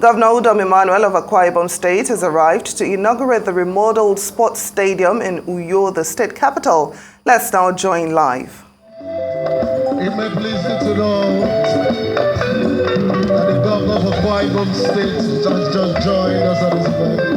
Governor Udom Emmanuel of Akwa Ibom State has arrived to inaugurate the remodeled sports stadium in Uyo, the state capital. Let's now join live. It may please you to know that the governor of Akwa Ibom State has just joined us at this event.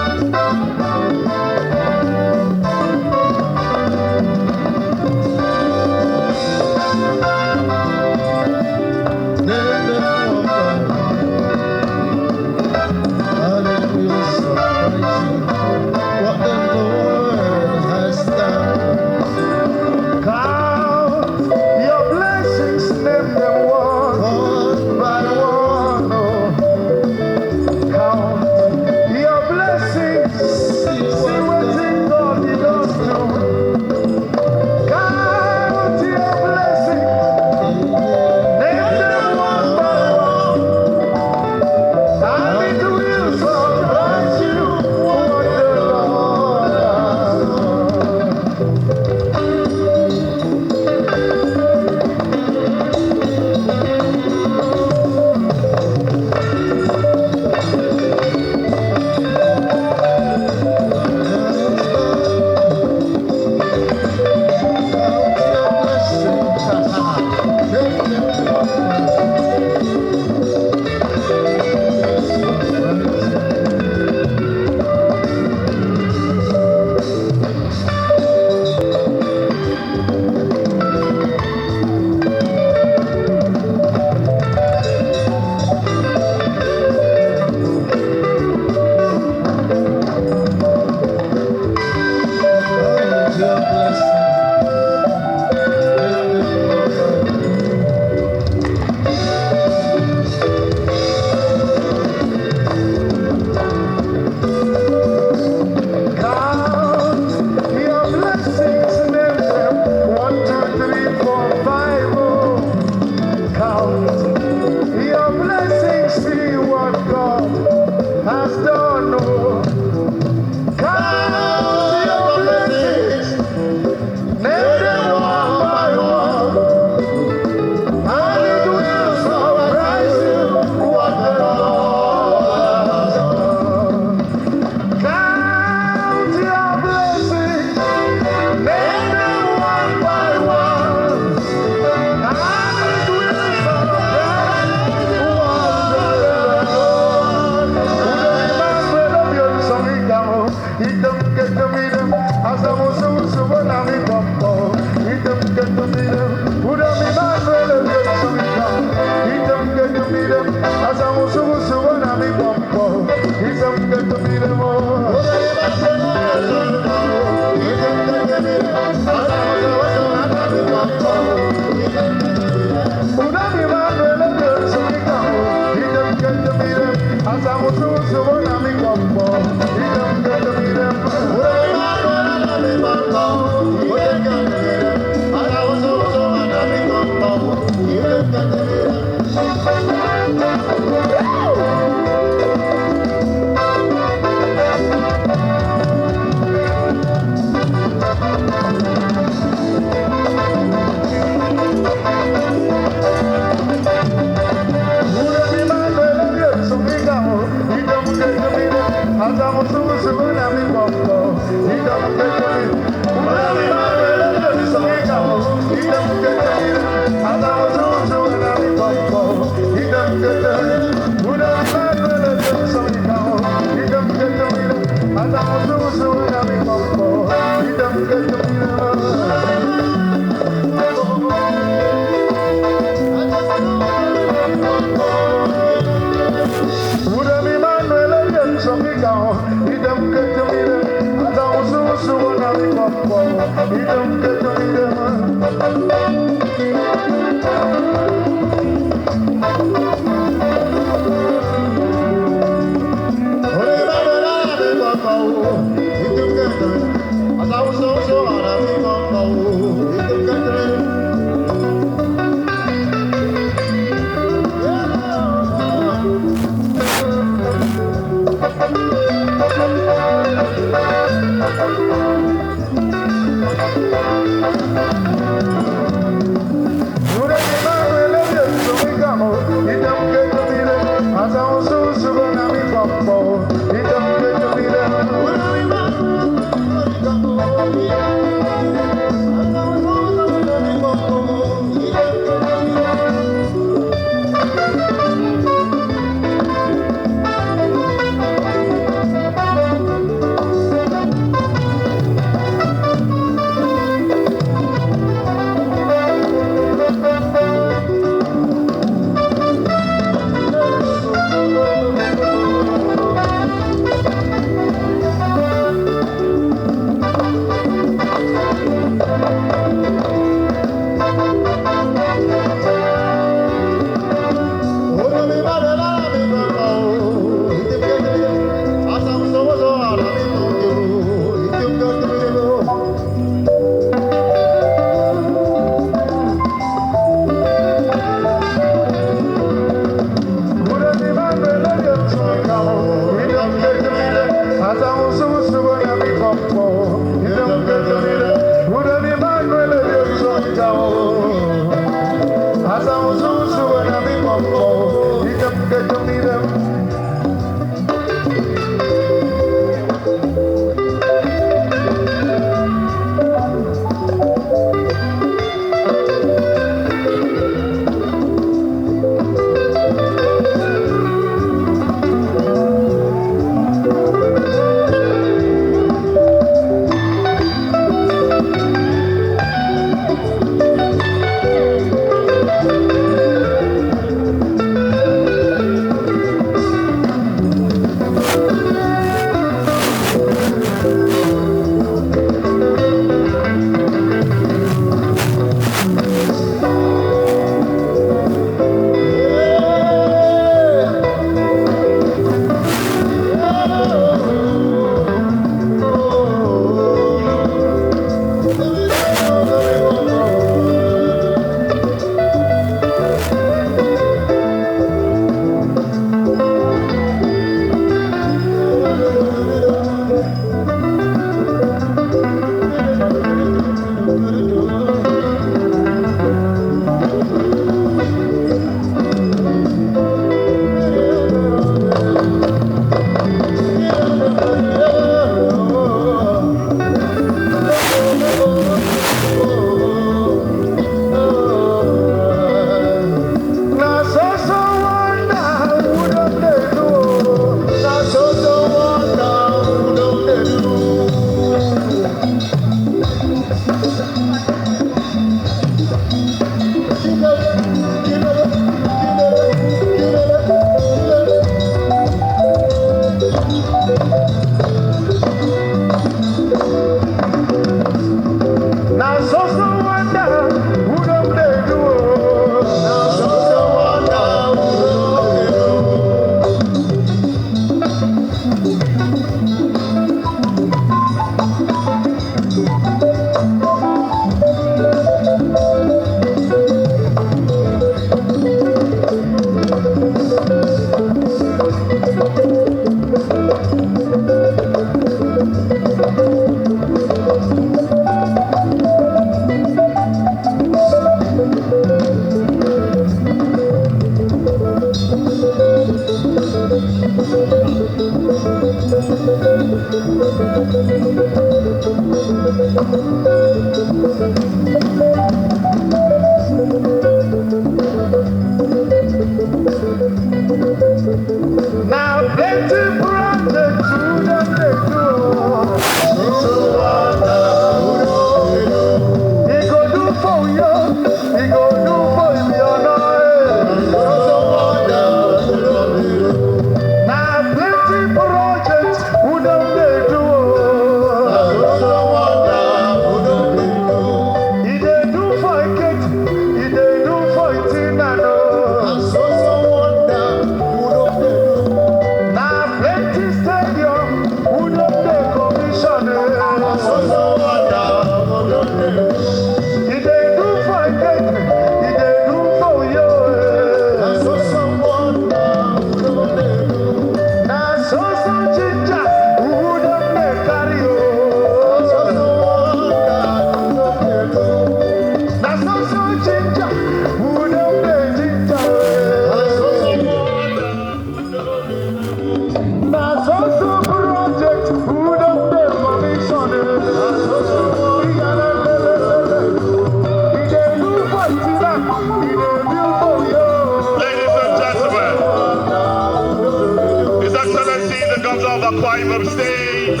Akwa Ibom State,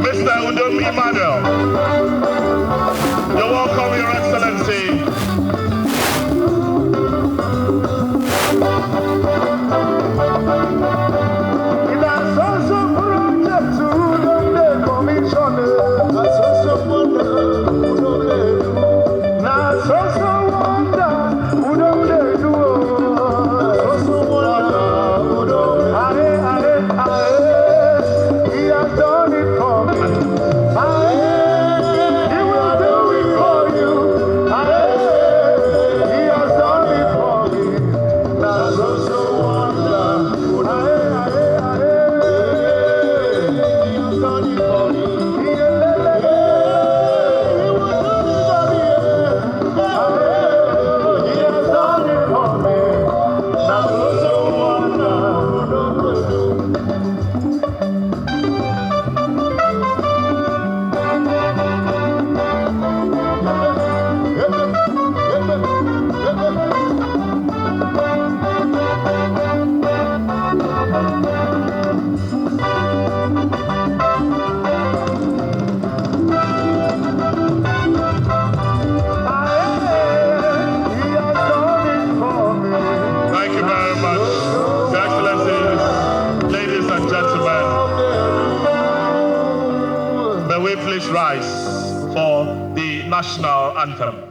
Mr. Remodelled. You're welcome, Your Excellency. Please rise for the national anthem.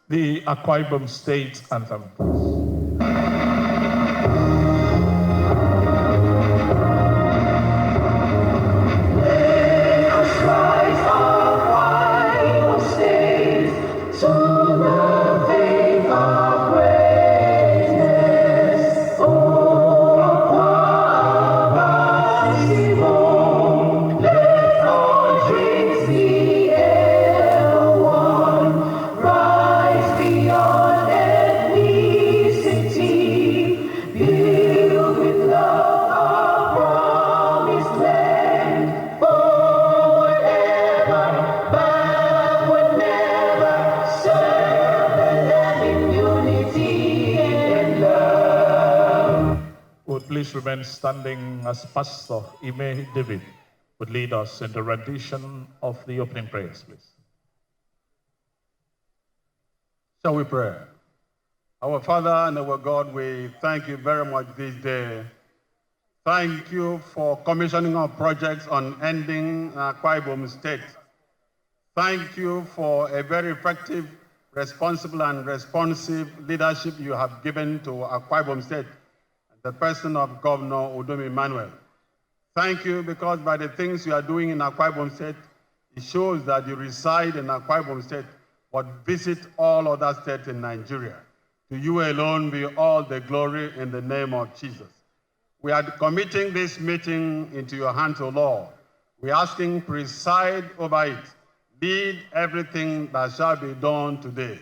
The Akwa Ibom State Anthem. Please remain standing as Pastor Ime David would lead us in the rendition of the opening prayers, please. Shall we pray? Our Father and our God, we thank you very much this day. Thank you for commissioning our projects on ending Akwa Ibom State. Thank you for a very effective, responsible, and responsive leadership you have given to Akwa Ibom State, the person of Governor Udom Emmanuel. Thank you because by the things you are doing in Akwa Ibom State, it shows that you reside in Akwa Ibom State, but visit all other states in Nigeria. To you alone be all the glory in the name of Jesus. We are committing this meeting into your hands, O Lord. We are asking, preside over it. Lead everything that shall be done today.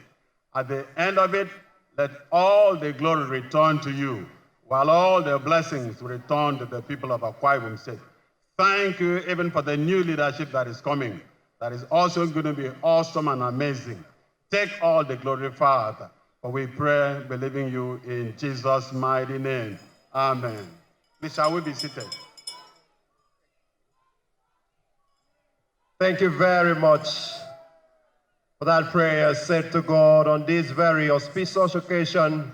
At the end of it, let all the glory return to you, while all the blessings return to the people of Akwa Ibom State. Thank you even for the new leadership that is coming, that is also going to be awesome and amazing. Take all the glory, Father, for we pray, believing you in Jesus' mighty name. Amen. Please, shall we be seated? Thank you very much for that prayer said to God on this very auspicious occasion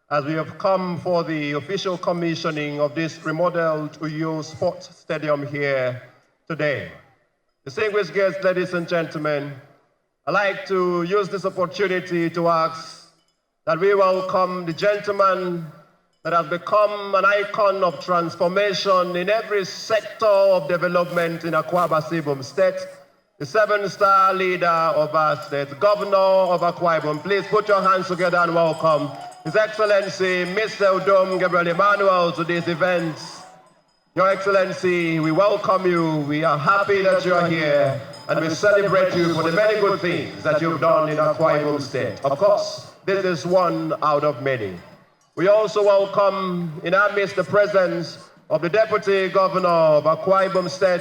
as we have come for the official commissioning of this remodeled Uyo Sports Stadium here today. Distinguished guests, ladies and gentlemen, I'd like to use this opportunity to ask that we welcome the gentleman that has become an icon of transformation in every sector of development in Akwa Ibom State, the 7-star leader of our state, Governor of Akwa Ibom. Please put your hands together and welcome His Excellency, Mr. Udom Gabriel Emmanuel, to this event. Your Excellency, we welcome you. We are happy that you are here, and we celebrate you for the many good things that you've done in Akwa Ibom State. Of course, this is one out of many. We also welcome in our midst the presence of the Deputy Governor of Akwa Ibom State,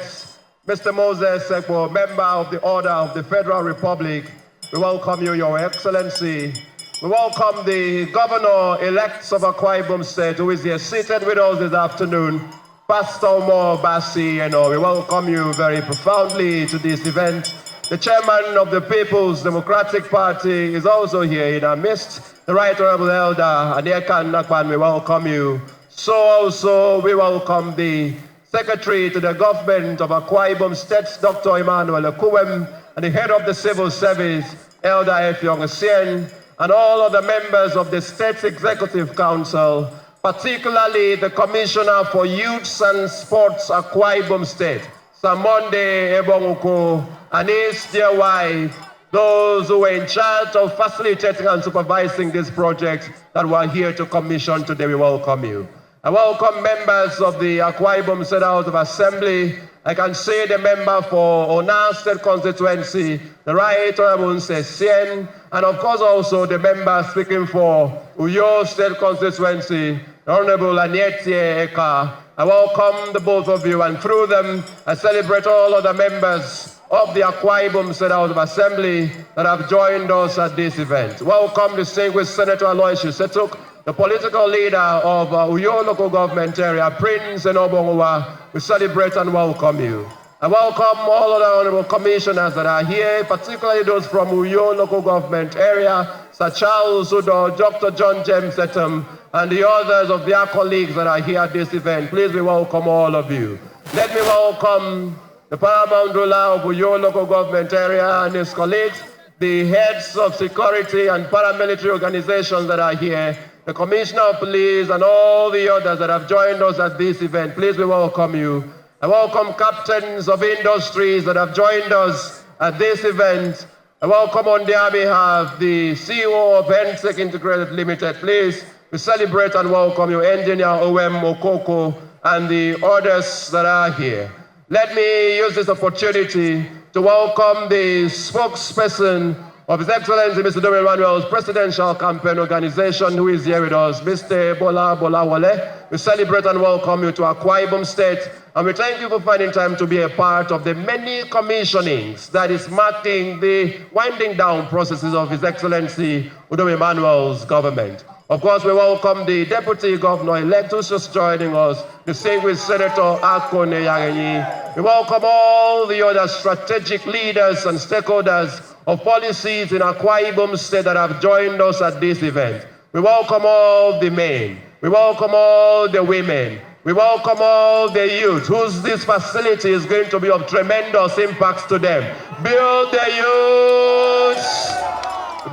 Mr. Moses Sekbo, member of the Order of the Federal Republic. We welcome you, Your Excellency. We welcome the Governor-elect of Akwa Ibom State, who is here seated with us this afternoon, Pastor Mo Basi. We welcome you very profoundly to this event. The chairman of the People's Democratic Party is also here in our midst. The Right Honorable Elder Aniekan Nakban, we welcome you. So also we welcome the Secretary to the Government of Akwa Ibom State, Dr. Emmanuel Akuwem, and the Head of the Civil Service, Elder Efyong Sien, and all other members of the State Executive Council, particularly the Commissioner for Youths and Sports, Akwa Ibom State, Samonde Ebonguko, and his dear wife, those who were in charge of facilitating and supervising this project that we are here to commission today. We welcome you. I welcome members of the Akwa Ibom State House of Assembly. I can see the member for Ona State Constituency, the Right Honorable Sien, and of course also the member speaking for Uyo State Constituency, the Honorable Anietie Eka. I welcome the both of you, and through them, I celebrate all other members of the Akwa Ibom State House of Assembly that have joined us at this event. Welcome distinguished Senator Aloysius Setuk, the political leader of Uyo local government area, Prince Enobongwa. We celebrate and welcome you. I welcome all of the honorable commissioners that are here, particularly those from Uyo local government area, Sir Charles Udo, Dr. John James Etam, and the others of their colleagues that are here at this event. Please, we welcome all of you. Let me welcome the paramount ruler of Uyo local government area and his colleagues, the heads of security and paramilitary organizations that are here, the Commissioner of Police, and all the others that have joined us at this event. Please, we welcome you. I welcome captains of industries that have joined us at this event. I welcome on their behalf the CEO of NSEC Integrated Limited. Please, we celebrate and welcome you, Engineer Owem Okoko, and the others that are here. Let me use this opportunity to welcome the spokesperson of His Excellency Mr. Udom Emmanuel's Presidential Campaign Organization, who is here with us, Mr. Bola Wale. We celebrate and welcome you to Akwa Ibom State, and we thank you for finding time to be a part of the many commissionings that is marking the winding down processes of His Excellency Udom Emmanuel's government. Of course, we welcome the Deputy Governor-elect who's just joining us, distinguished Senator Akwa. We welcome all the other strategic leaders and stakeholders of policies in Akwa Ibom State that have joined us at this event. We welcome all the men. We welcome all the women. We welcome all the youth whose this facility is going to be of tremendous impacts to them. Build the youths!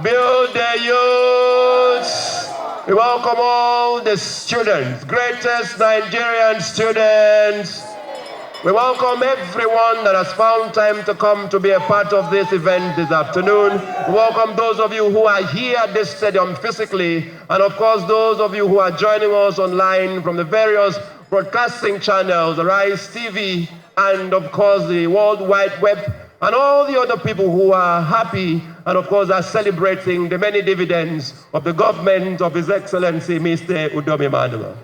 Build the youths! We welcome all the students, greatest Nigerian students. We welcome everyone that has found time to come to be a part of this event this afternoon. We welcome those of you who are here at this stadium physically, and of course those of you who are joining us online from the various broadcasting channels, Rise TV, and of course the World Wide Web, and all the other people who are happy and of course are celebrating the many dividends of the government of His Excellency Mr. Udom Emmanuel.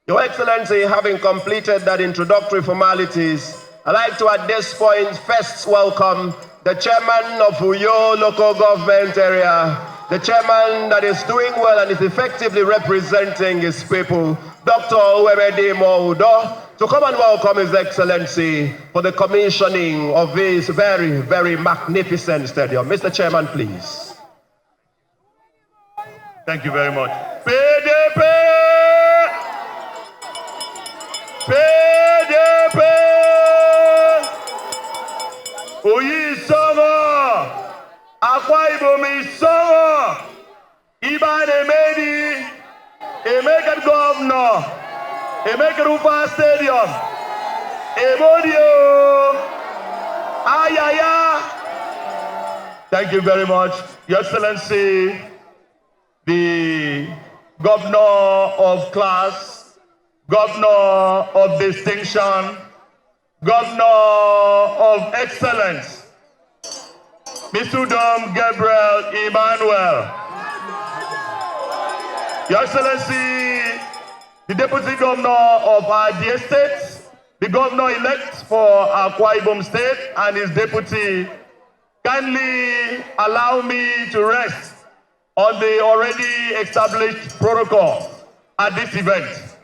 Your Excellency, having completed that introductory formalities, I'd like to at this point first welcome the chairman of Uyo local government area, the chairman that is doing well and is effectively representing his people, Dr. Uwemedi Moudo, to come and welcome His Excellency for the commissioning of this very, very magnificent stadium. Mr. Chairman, please. Thank you very much. PDP! PDP! Oyi Somo! Akwa Ibom Somo! Iban Emedi! Emeka Governor! Emeka Rufa Stadium! Ebodio! Ayaya! Thank you very much, Your Excellency, the Governor of Class, Governor of Distinction, Governor of Excellence, Mr. Udom Gabriel Emmanuel. Your Excellency, the Deputy Governor of our dear state, the Governor-elect for Akwa Ibom State and his Deputy, kindly allow me to rest on the already established protocol at this event.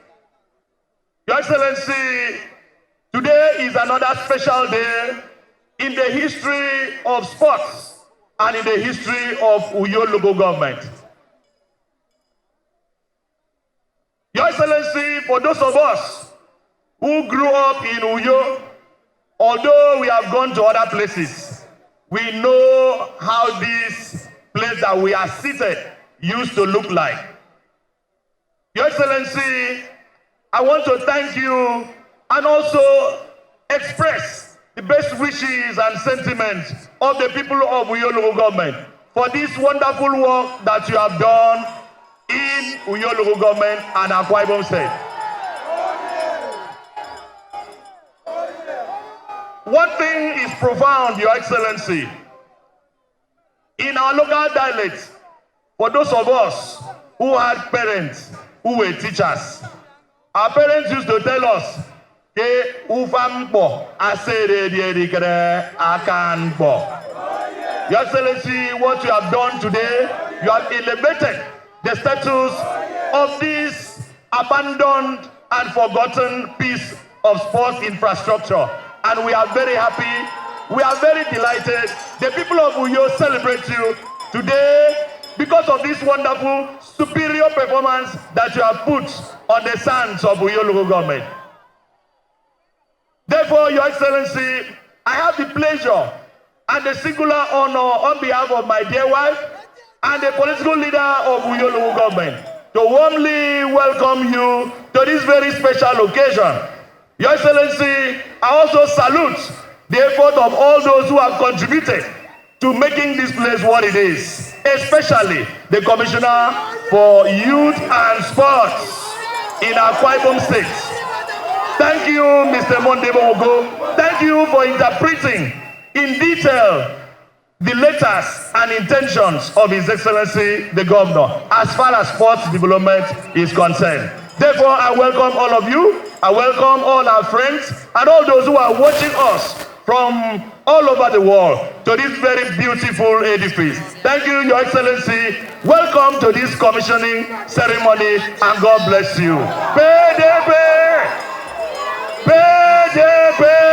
Your Excellency, today is another special day in the history of sports and in the history of Uyo local government. Your Excellency, for those of us who grew up in Uyo, although we have gone to other places, we know how this place that we are seated used to look like. Your Excellency, I want to thank you and also express the best wishes and sentiments of the people of Uyo local government for this wonderful work that you have done in Uyo local government and Akwa Ibom State. One thing is profound, Your Excellency. In our local dialect, for those of us who had parents who were teachers, our parents used to tell us, Your Excellency, what you have done today, you have elevated the status of this abandoned and forgotten piece of sports infrastructure. And we are very happy, we are very delighted. The people of Uyo celebrate you today because of this wonderful, superior performance that you have put on the sands of Uyo local government. Therefore, Your Excellency, I have the pleasure and the singular honor on behalf of my dear wife and the political leader of Uyo local government to warmly welcome you to this very special occasion. Your Excellency, I also salute the effort of all those who have contributed to making this place what it is, especially the Commissioner for Youth and Sports in Akwa Ibom State. Thank you, Mr. Mondebo Ogo. Thank you for interpreting in detail the letters and intentions of His Excellency, the Governor, as far as sports development is concerned. Therefore, I welcome all of you. I welcome all our friends and all those who are watching us from all over the world to this very beautiful edifice. Thank you, Your Excellency. Welcome to this commissioning ceremony, and God bless you. PDP! PDP!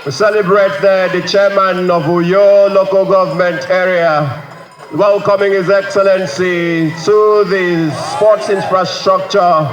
We celebrate the chairman of Uyo local government area, welcoming His Excellency to the sports infrastructure.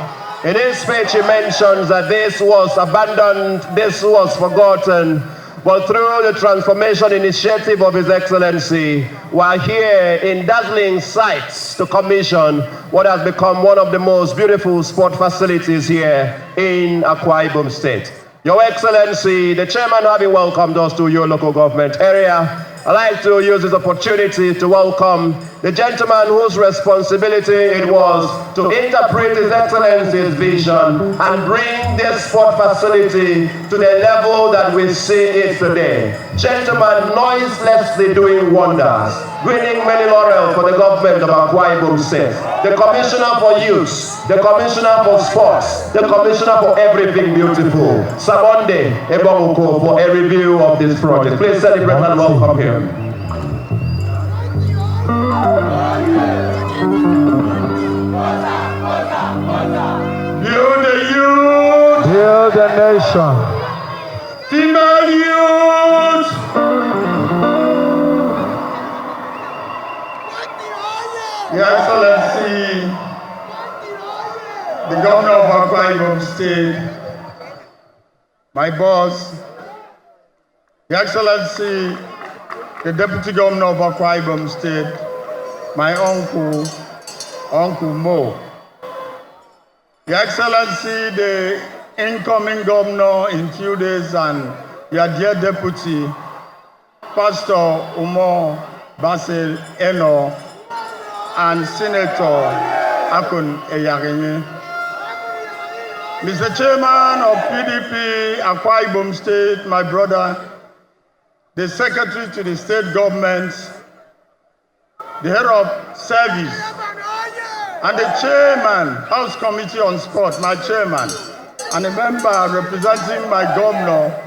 In his speech, he mentions that this was abandoned, this was forgotten, but through the transformation initiative of His Excellency, we're here in dazzling sights to commission what has become one of the most beautiful sport facilities here in Akwa Ibom State. Your Excellency, the chairman having welcomed us to your local government area, I'd like to use this opportunity to welcome the gentleman whose responsibility it was to interpret His Excellency's vision and bring this sport facility to the level that we see it today. Gentleman noiselessly doing wonders, winning many laurels for the government of Akwa Ibom State. The Commissioner for Youth, the Commissioner for Sports, the Commissioner for everything beautiful. Sabonde Ebonguko for a review of this project. Please celebrate and welcome him. Build the youth, Build the nation. female youth. Your Excellency, the Governor of Akwa Ibom State, my boss, Your Excellency, the Deputy Governor of Akwa Ibom State, my Uncle Mo, Your Excellency, the incoming Governor in 2 days, and your dear Deputy, Pastor Umo Basil Eno, and Senator Akun Eyarini. Mr. Chairman of PDP, Akwa Ibom State, my brother, the Secretary to the State Government, the Head of Service, and the Chairman, House Committee on Sport, my Chairman, and a member representing my Governor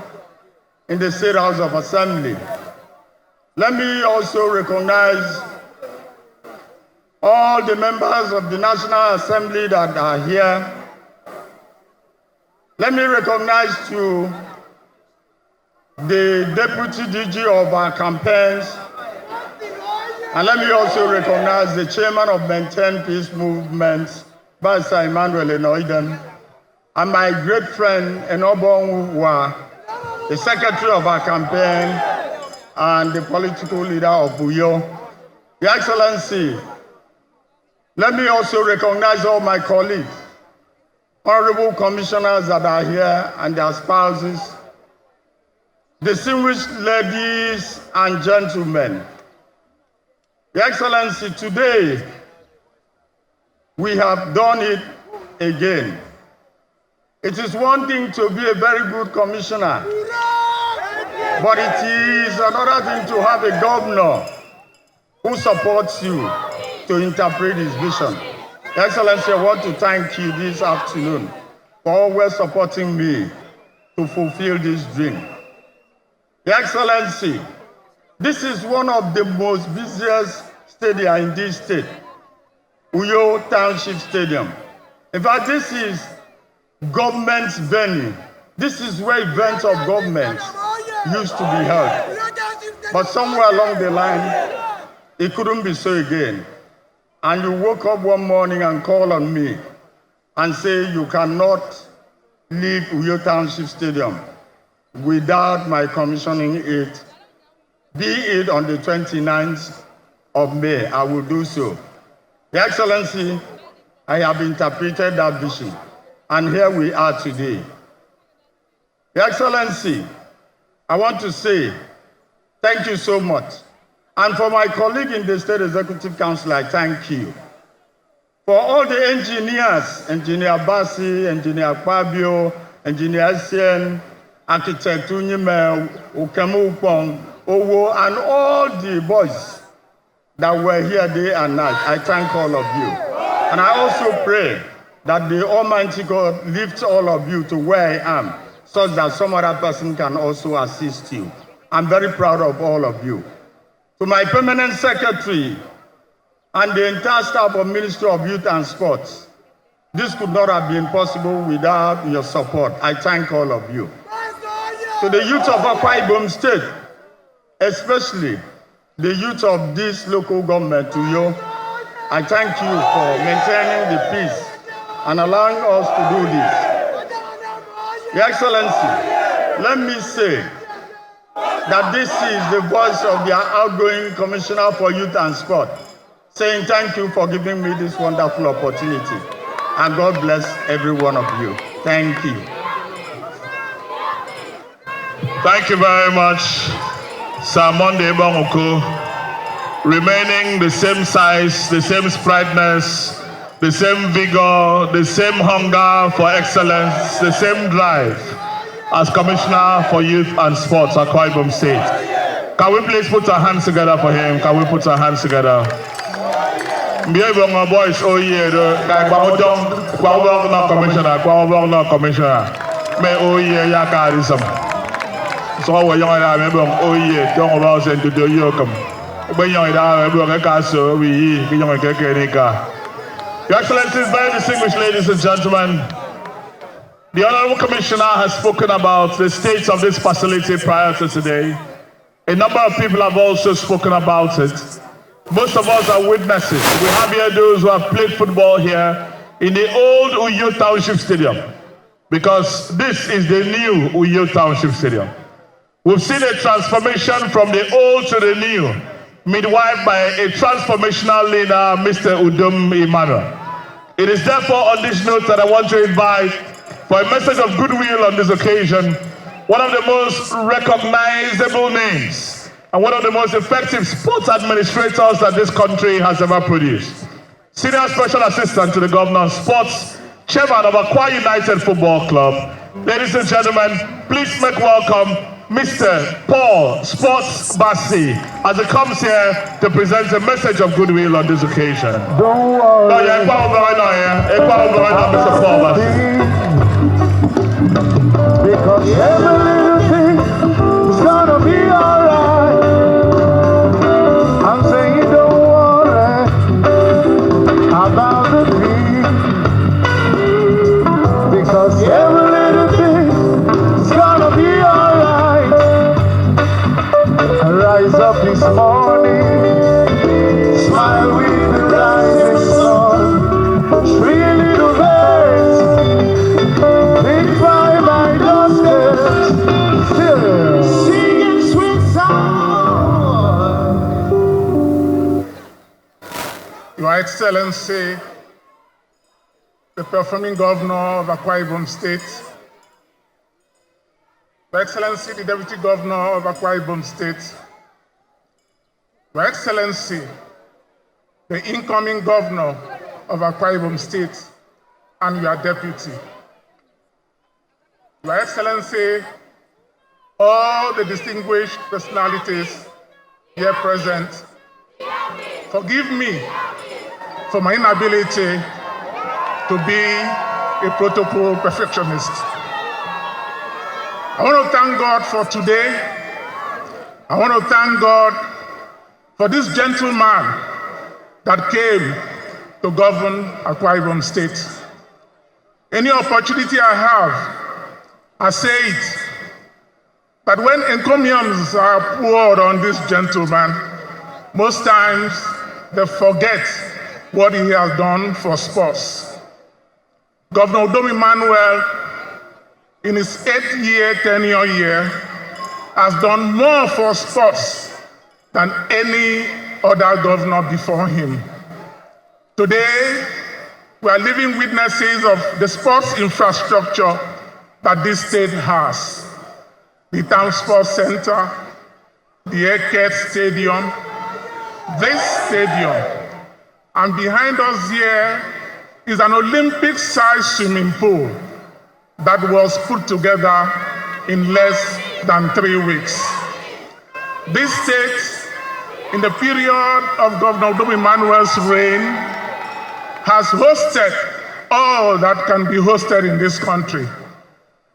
in the State House of Assembly. Let me also recognize all the members of the National Assembly that are here. Let me recognize too the Deputy DG of our campaigns, and let me also recognize the Chairman of Maintain Peace Movement, Pastor Emmanuel Enoiden, and my great friend Enobong Uwa, the Secretary of our campaign and the political leader of Uyo. Your Excellency, let me also recognize all my colleagues, honorable commissioners that are here and their spouses, distinguished ladies and gentlemen. Your Excellency, today we have done it again. It is one thing to be a very good commissioner, but it is another thing to have a governor who supports you to interpret his vision. Your Excellency, I want to thank you this afternoon for always supporting me to fulfill this dream. Your Excellency, this is one of the most busiest stadia in this state, Uyo Township Stadium. In fact, this is government's venue. This is where events of government used to be held. But somewhere along the line, it couldn't be so again. And you woke up one morning and called on me and say you cannot leave Uyo Township Stadium without my commissioning it. Be it on the 29th of May, I will do so. Your Excellency, I have interpreted that vision, and here we are today. Your Excellency, I want to say thank you so much. And for my colleague in the State Executive Council, I thank you. For all the engineers, Engineer Basi, Engineer Fabio, Engineer Sien, Architect Unyime, Ukemu Upong, Owo, and all the boys that were here day and night, I thank all of you. And I also pray that the Almighty God lifts all of you to where I am, so that some other person can also assist you. I'm very proud of all of you. To my permanent secretary and the entire staff of Ministry of Youth and Sports, this could not have been possible without your support. I thank all of you. To the youth of Akwa Ibom State, especially the youth of this local government, to you, I thank you for maintaining the peace and allowing us to do this. Your Excellency, let me say that this is the voice of the outgoing Commissioner for Youth and Sport, saying thank you for giving me this wonderful opportunity. And God bless every one of you. Thank you. Thank you very much, Sir Monday Bongoko. Remaining the same size, the same sprightness, the same vigor, the same hunger for excellence, the same drive as Commissioner for Youth and Sports, Akwa Ibom State. Can we please put our hands together for him? Can we put our hands together? Boys, oh yeah, Commissioner. May oh yeah, Yakarism. So we're young, I remember, oh yeah, don't allow us to do yokum. When you're a castle, we young and Your Excellencies, very distinguished ladies and gentlemen, the Honorable Commissioner has spoken about the state of this facility prior to today. A number of people have also spoken about it. Most of us are witnesses. We have here those who have played football here in the old Uyo Township Stadium, because this is the new Uyo Township Stadium. We've seen a transformation from the old to the new, midwife by a transformational leader, Mr. Udom Emmanuel. It is therefore on this note that I want to invite, for a message of goodwill on this occasion, one of the most recognizable names and one of the most effective sports administrators that this country has ever produced. Senior Special Assistant to the Governor of Sports, Chairman of Akwa United Football Club. Ladies and gentlemen, please make welcome Mr. Paul Sports Bassi as he comes here to present a message of goodwill on this occasion. Don't worry. Mr. Paul Bassi. Because every little thing is gonna be alright. I'm saying don't worry about the thing. Because every little thing is gonna be alright. I rise up this morning, smile with the rising sun. Three little birds live by my doorstep, still singing sweet songs. Your Excellency, the performing governor of Akwa Ibom State, Your Excellency, the Deputy Governor of Akwa Ibom State, Your Excellency, the incoming Governor of Akwa Ibom State, and your Deputy, Your Excellency, all the distinguished personalities here present, forgive me for my inability to be a protocol perfectionist. I want to thank God for today. I want to thank God for this gentleman that came to govern Akwa Ibom State. Any opportunity I have, I say it, that when encomiums are poured on this gentleman, most times they forget what he has done for sports. Governor Udom Emmanuel, in his 8-year tenure here, has done more for sports than any other governor before him. Today, we are living witnesses of the sports infrastructure that this state has. The Town Sports Center, the Aircare Stadium, this stadium, and behind us here is an Olympic-sized swimming pool that was put together in less than 3 weeks. This state, in the period of Governor Udom Emmanuel's reign, has hosted all that can be hosted in this country.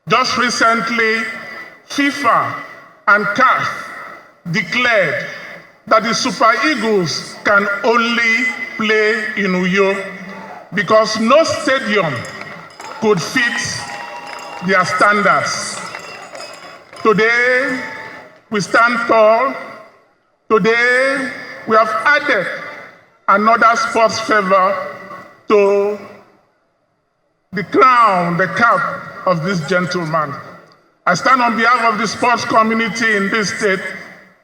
Just recently, FIFA and CAF declared that the Super Eagles can only play in Uyo because no stadium could fit their standards. Today, we stand tall Today, we have added another sports favor to the crown, the cap of this gentleman. I stand on behalf of the sports community in this state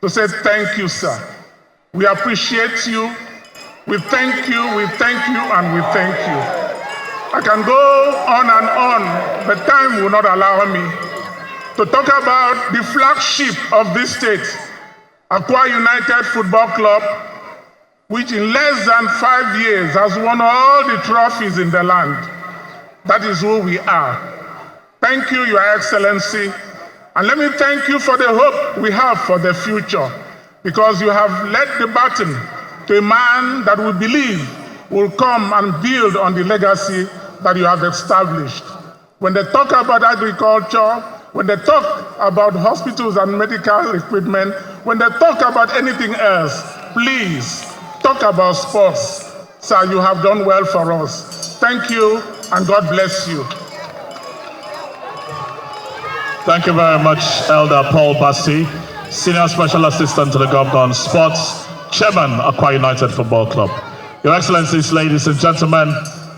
to say thank you, sir. We appreciate you. We thank you, and we thank you. I can go on and on, but time will not allow me to talk about the flagship of this state, Akwa United Football Club, which in less than 5 years has won all the trophies in the land. That is who we are. Thank you, Your Excellency. And let me thank you for the hope we have for the future, because you have led the baton to a man that we believe will come and build on the legacy that you have established. When they talk about agriculture, when they talk about hospitals and medical equipment, when they talk about anything else, please talk about sports. Sir, you have done well for us. Thank you, and God bless you. Thank you very much, Elder Paul Bassi, Senior Special Assistant to the Governor on Sports, Chairman, Akwa United Football Club. Your Excellencies, ladies and gentlemen,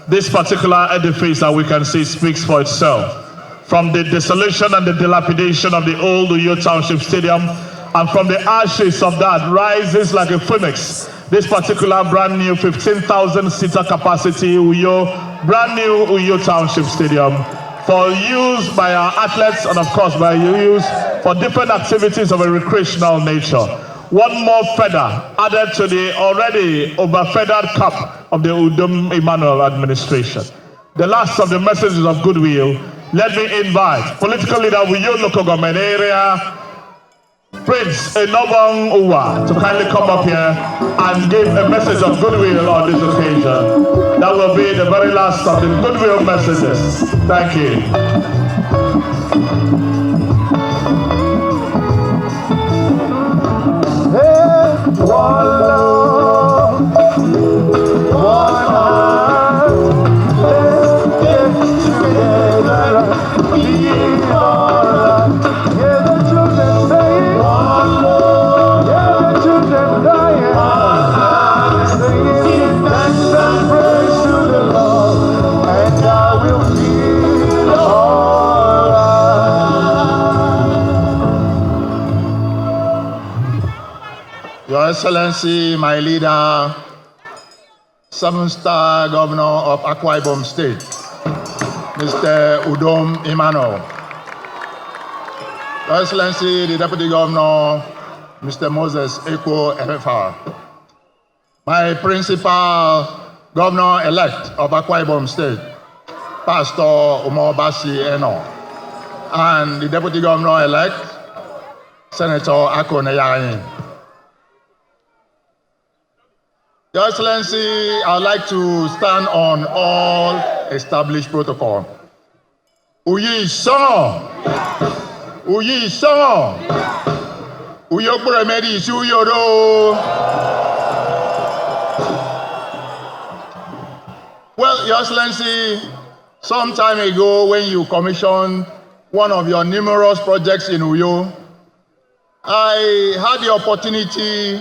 this particular edifice that we can see speaks for itself. From the dissolution and the dilapidation of the old Uyo Township Stadium, and from the ashes of that rises like a phoenix this particular brand new 15,000-seater capacity brand new Uyo Township Stadium, for use by our athletes and of course by use for different activities of a recreational nature. One more feather added to the already over-feathered cap of the Udom Emmanuel administration. The last of the messages of goodwill, let me invite political leader of Uyo local government area, Prince Inauguration Uwa, to kindly come up here and give a message of goodwill on this occasion. That will be the very last of the goodwill messages. Thank you. One love, one heart, let's get together, be alright. Hear the children saying, one love, hear the children dying, one heart, singing thanks and praise to the Lord, and I will feel alright. Your Excellency, my leader, 7-star Governor of Akwa Ibom State, Mr. Udom Emmanuel. Your Excellency, the Deputy Governor, Mr. Moses Eko FFR. My Principal Governor-elect of Akwa Ibom State, Pastor Umar Basi Eno. And the Deputy Governor-elect, Senator Akwa. Your Excellency, I'd like to stand on all established protocol. Uyi song, Uyi song, Uyo Buremedi Suyoro. Well, Your Excellency, some time ago when you commissioned one of your numerous projects in Uyo, I had the opportunity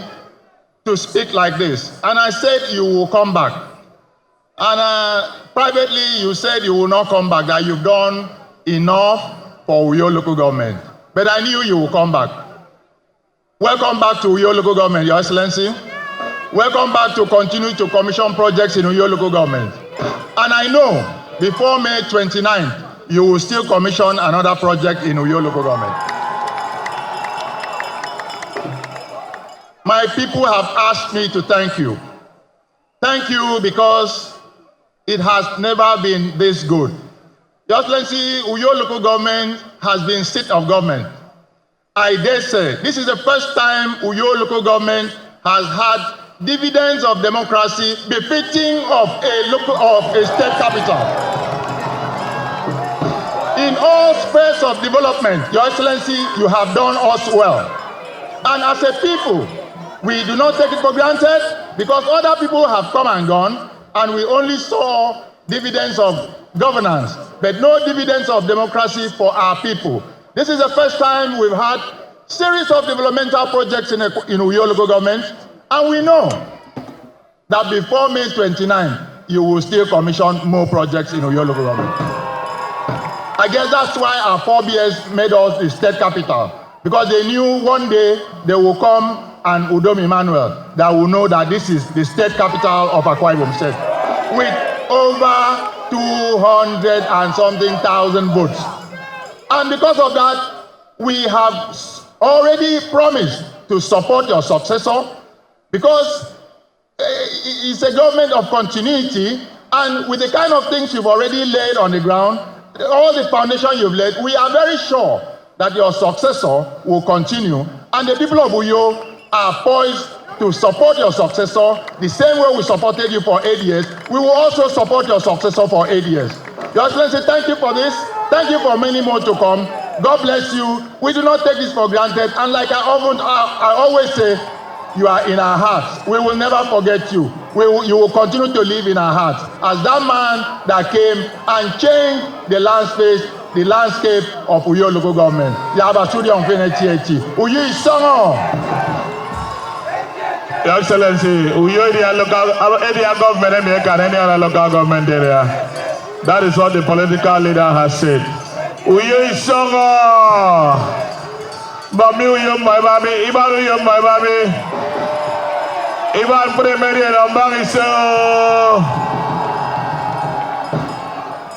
to speak like this, and I said you will come back, and privately you said you will not come back, that you've done enough for Uyo local government, but I knew you will come back. Welcome back to Uyo local government, Your Excellency. Welcome back to continue to commission projects in Uyo local government, and I know before May 29th you will still commission another project in Uyo local government. My people have asked me to thank you. Thank you because it has never been this good. Your Excellency, Uyo local government has been seat of government. I dare say this is the first time Uyo local government has had dividends of democracy befitting of a state capital. In all spheres of development, Your Excellency, you have done us well. And as a people, we do not take it for granted because other people have come and gone, and we only saw dividends of governance, but no dividends of democracy for our people. This is the first time we've had series of developmental projects in Uyo local government, and we know that before May 29, you will still commission more projects in Uyo local government. I guess that's why our 4BS made us the state capital, because they knew one day they will come and Udom Emmanuel that will know that this is the state capital of Akwa Ibom State, with over 200 and something thousand votes. And because of that, we have already promised to support your successor, because it's a government of continuity, and with the kind of things you've already laid on the ground, all the foundation you've laid, we are very sure that your successor will continue, and the people of Uyo are poised to support your successor the same way we supported you for 8 years. We will also support your successor for 8 years. Your Excellency, thank you for this. Thank you for many more to come. God bless you. We do not take this for granted, and like I always say, you are in our hearts. We will never forget you. You will continue to live in our hearts as that man that came and changed the landscape of Uyo local government. Uyo is song. Your Excellency, Uyo is a local area government and any other local government area. That is what the political leader has said. Uyo is song. Bami Uyo my baby, Iban Uyo my baby. Iban Premier and Bangiso.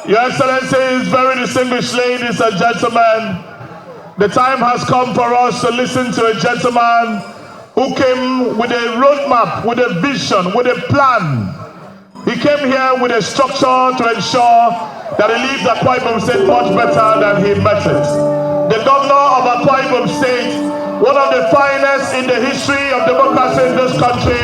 Your Excellency, is very distinguished ladies and gentlemen. The time has come for us to listen to a gentleman who came with a roadmap, with a vision, with a plan. He came here with a structure to ensure that he leaves Akwa Ibom State much better than he met it. The governor of Akwa Ibom State, one of the finest in the history of democracy in this country,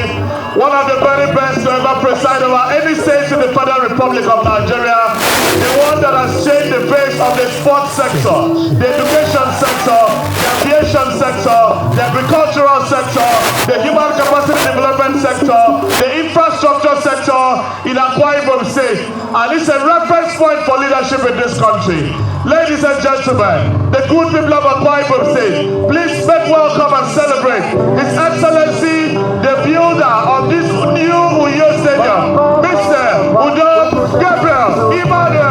one of the very best to ever preside over any state in the Federal Republic of Nigeria, the one that has changed the face of the sports sector, the education sector, the aviation sector, the agricultural sector, the human capacity development sector, the infrastructure sector in Akwa Ibom State. And it's a reference point for leadership in this country. Ladies and gentlemen, the good people of Akwa Ibom State, please make welcome and celebrate His Excellency, the builder of this new Uyo Stadium, Mr. Udom Gabriel Emmanuel.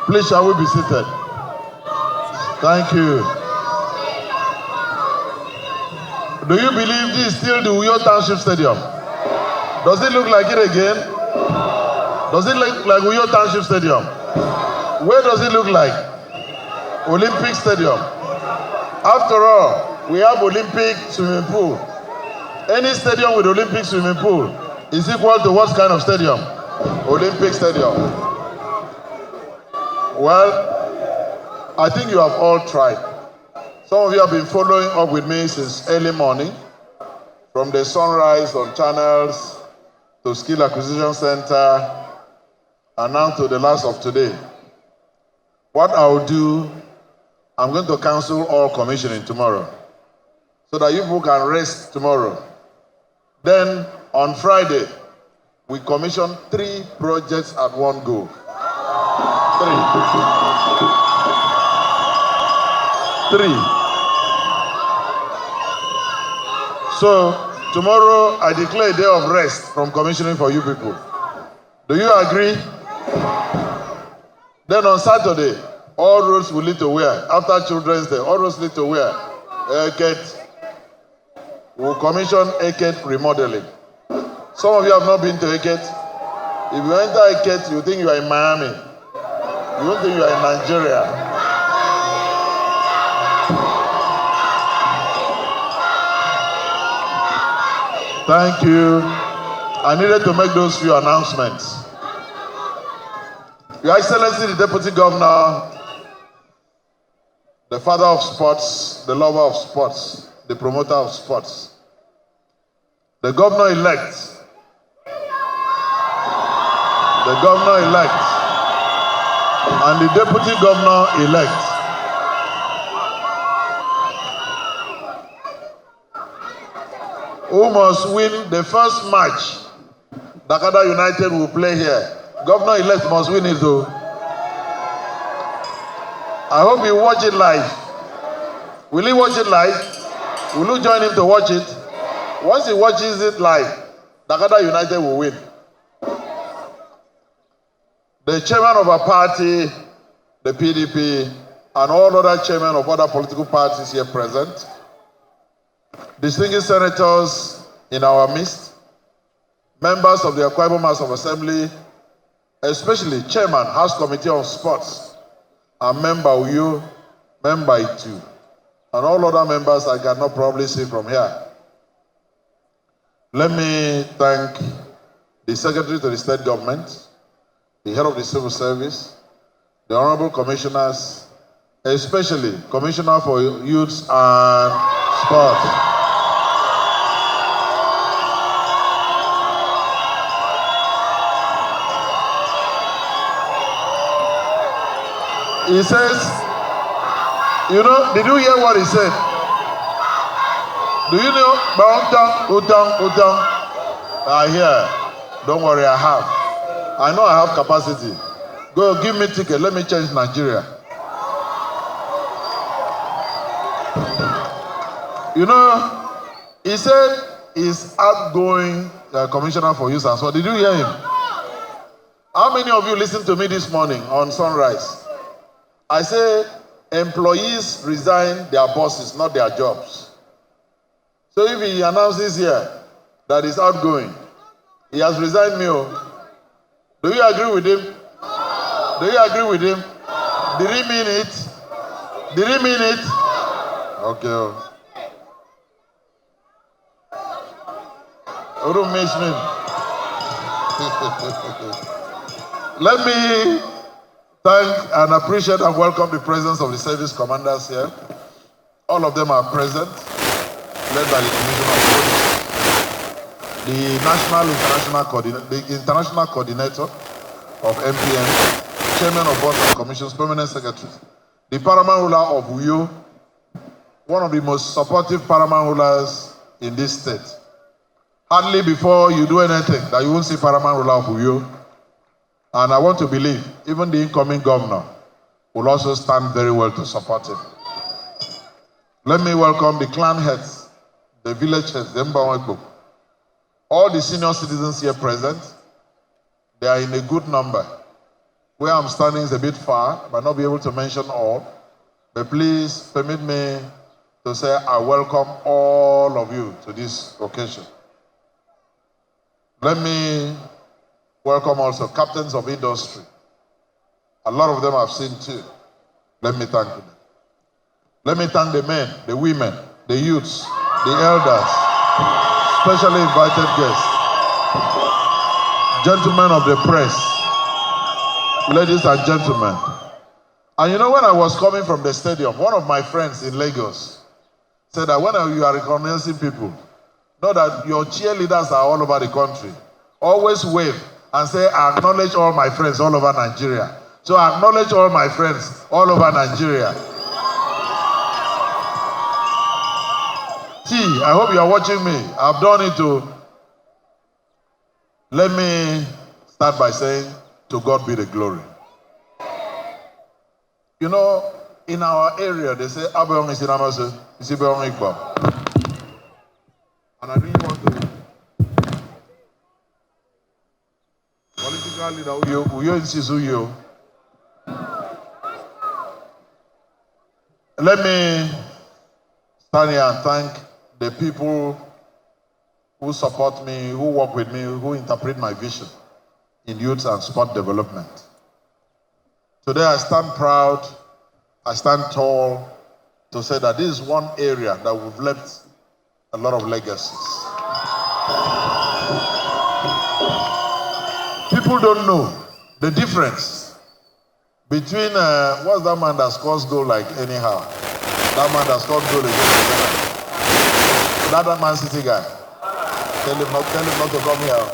Please, shall we be seated? Thank you. Do you believe this is still the Uyo Township Stadium? Does it look like it again? Does it look like Uyo Township Stadium? Where does it look like? Olympic Stadium. After all, we have Olympic swimming pool. Any stadium with Olympic swimming pool is equal to what kind of stadium? Olympic Stadium. Well, I think you have all tried. Some of you have been following up with me since early morning, from the sunrise on channels to Skill Acquisition Center, and now to the last of today. What I'll do, I'm going to cancel all commissioning tomorrow, so that you people can rest tomorrow. Then, on Friday, we commission 3 projects at one go. 3. So, tomorrow I declare a day of rest from commissioning for you people. Do you agree? Then on Saturday, all roads will lead to where? After Children's Day, all roads lead to where? Eket. We'll commission Eket remodeling. Some of you have not been to Eket. If you enter Eket, you think you are in Miami. You don't think you are in Nigeria. Thank you. I needed to make those few announcements. Your Excellency, the Deputy Governor, the father of sports, the lover of sports, the promoter of sports, the governor-elect, and the deputy governor-elect. Who must win the first match Dakada United will play here? Governor-elect must win it though. I hope you watch it live. Will he watch it live? Will you join him to watch it? Once he watches it live, Dakada United will win. The chairman of our party, the PDP, and all other chairmen of other political parties here present, distinguished senators in our midst, members of the Akwa Ibom House of Assembly, especially Chairman, House Committee on Sports, and Member Uyo, Member Itu, and all other members I cannot probably see from here. Let me thank the Secretary to the State Government, the Head of the Civil Service, the Honorable Commissioners, especially Commissioner for Youths and Sports. He says, you know, did you hear what he said? Do you know? Utang. I hear. Don't worry, I have. I know I have capacity. Go give me ticket. Let me change Nigeria. You know, he said he's outgoing commissioner for youth and so. Did you hear him? How many of you listened to me this morning on Sunrise? I say employees resign their bosses, not their jobs. So if he announces here that he's outgoing, he has resigned me. Do you agree with him? Do you agree with him? Did he mean it? Did he mean it? Okay. You don't miss me. Let me thank and appreciate and welcome the presence of the service commanders here. All of them are present, led by the Commissioner of Police, the international coordinator of MPN, chairman of boards and commissions, permanent secretaries, the paramount ruler of Uyo, one of the most supportive paramount rulers in this state. Hardly before you do anything that you won't see paramount ruler of Uyo. And I want to believe even the incoming governor will also stand very well to support him. Let me welcome the clan heads, the village heads, the Mbaweko, all the senior citizens here present. They are in a good number. Where I'm standing is a bit far, I might not be able to mention all, but please permit me to say I welcome all of you to this occasion. Let me welcome also captains of industry. A lot of them I've seen too. Let me thank them. Let me thank the men, the women, the youths, the elders, specially invited guests, gentlemen of the press, ladies and gentlemen. And you know, when I was coming from the stadium, one of my friends in Lagos said that when you are recognizing people, know that your cheerleaders are all over the country. Always wave and say, I acknowledge all my friends all over Nigeria. So I acknowledge all my friends all over Nigeria. T, I hope you are watching me. I've done it too. Let me start by saying, to God be the glory. You know, in our area, they say, Abong is in Amazon, is Ibom Igbo. And I really want to. Political leader, Uyo insists Uyo. Let me stand here and thank the people who support me, who work with me, who interpret my vision in youth and sport development. Today I stand proud, I stand tall to say that this is one area that we've left a lot of legacies. People don't know the difference between, what's that man that scores goal like anyhow? That man that scored goal against the that Man City guy. Tell him not to come here.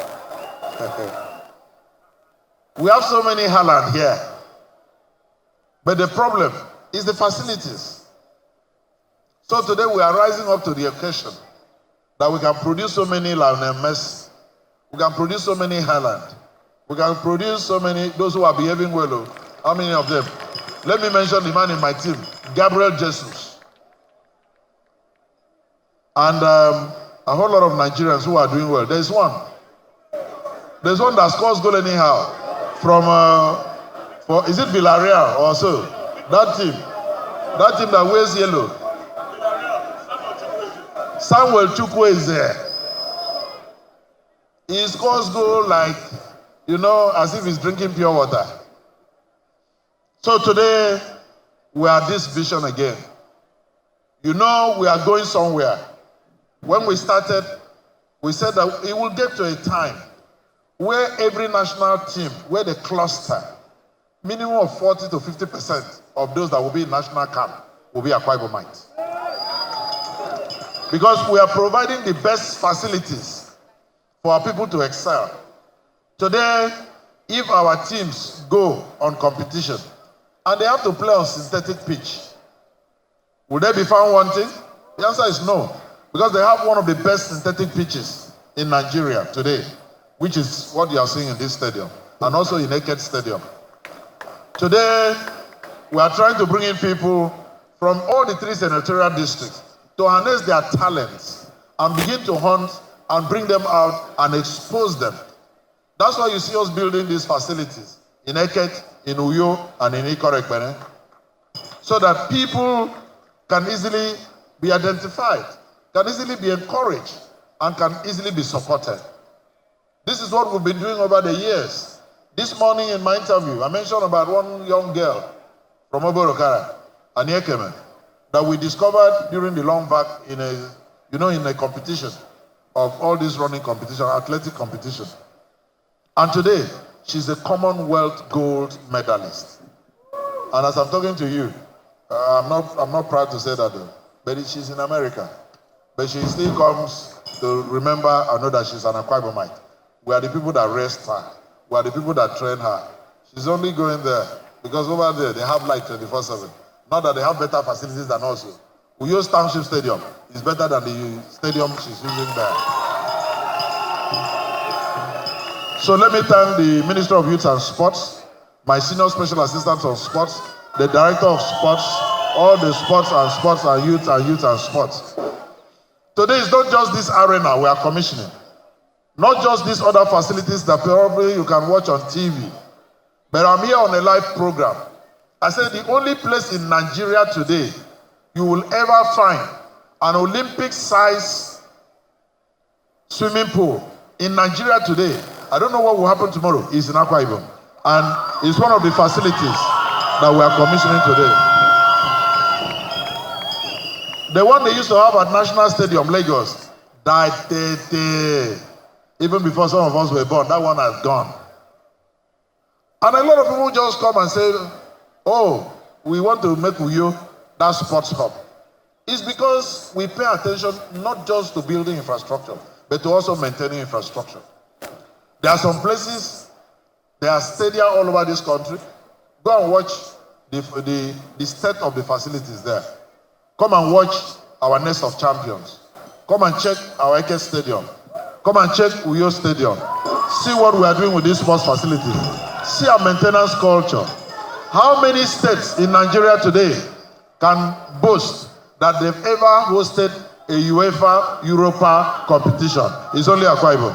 We have so many Haaland here. But the problem is the facilities. So today we are rising up to the occasion that we can produce so many Lionel Messi. We can produce so many Haaland. We can produce so many, those who are behaving well. How many of them? Let me mention the man in my team, Gabriel Jesus. And a whole lot of Nigerians who are doing well. There's one that scores goal anyhow from, is it Villarreal or so? That team that wears yellow. Samuel Chukwu is there. He scores goal like, you know, as if he's drinking pure water. So today, we are this vision again. You know, we are going somewhere. When we started, we said that it will get to a time where every national team, where the cluster, minimum of 40 to 50% of those that will be in national camp will be Akwa Ibomites. Because we are providing the best facilities for our people to excel. Today, if our teams go on competition and they have to play on synthetic pitch, will they be found wanting? The answer is no. Because they have one of the best synthetic pitches in Nigeria today, which is what you are seeing in this stadium, and also in Naked Stadium. Today, we are trying to bring in people from all the 3 senatorial districts to harness their talents and begin to hunt and bring them out and expose them. That's why you see us building these facilities in Eket, in Uyo, and in Ikorekpene, so that people can easily be identified, can easily be encouraged, and can easily be supported. This is what we've been doing over the years. This morning in my interview, I mentioned about one young girl from Oborokara, Aniekeme, that we discovered during the long vac in a competition of all these running competition, athletic competition. And today, she's a Commonwealth gold medalist. And as I'm talking to you, I'm not proud to say that though, but she's in America. But she still comes to remember and know that she's an Akwa Ibomite. We are the people that raised her. We are the people that train her. She's only going there because over there they have light 24/7. Not that they have better facilities than us. We use Township Stadium. It's better than the stadium she's using there. So let me thank the Minister of Youth and Sports, my Senior Special Assistant on Sports, the Director of Sports, all the sports and youth and sports. Today is not just this arena we are commissioning. Not just these other facilities that probably you can watch on TV. But I'm here on a live program. I said the only place in Nigeria today you will ever find an Olympic-sized swimming pool in Nigeria today, I don't know what will happen tomorrow, is in Akwa Ibom. And it's one of the facilities that we are commissioning today. The one they used to have at National Stadium, Lagos, died even before some of us were born. That one has gone. And a lot of people just come and say, oh, we want to make Uyo that sports hub. It's because we pay attention not just to building infrastructure, but to also maintaining infrastructure. There are some places, there are stadia all over this country. Go and watch the state of the facilities there. Come and watch our Nest of Champions. Come and check our Eke Stadium. Come and check Uyo Stadium. See what we are doing with these sports facilities. See our maintenance culture. How many states in Nigeria today can boast that they've ever hosted a UEFA Europa competition? It's only Akwa Ibom.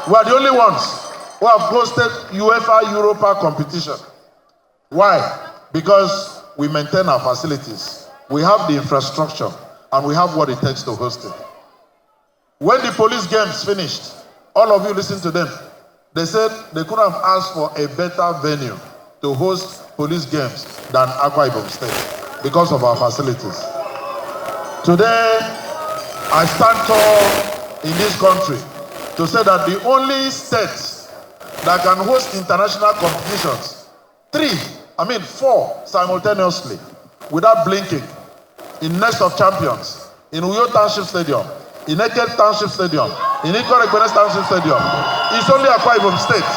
We are the only ones who have hosted UEFA Europa competition. Why? Because we maintain our facilities. We have the infrastructure and we have what it takes to host it. When the police games finished, all of you listen to them. They said they could have asked for a better venue to host police games than Akwa Ibom State because of our facilities. Today, I stand tall in this country to say that the only state that can host international competitions, 4 simultaneously, without blinking, in Nest of Champions, in Uyo Township Stadium, in Eke Township Stadium, in Inauguration Township Stadium, it's only Akwa Ibom State.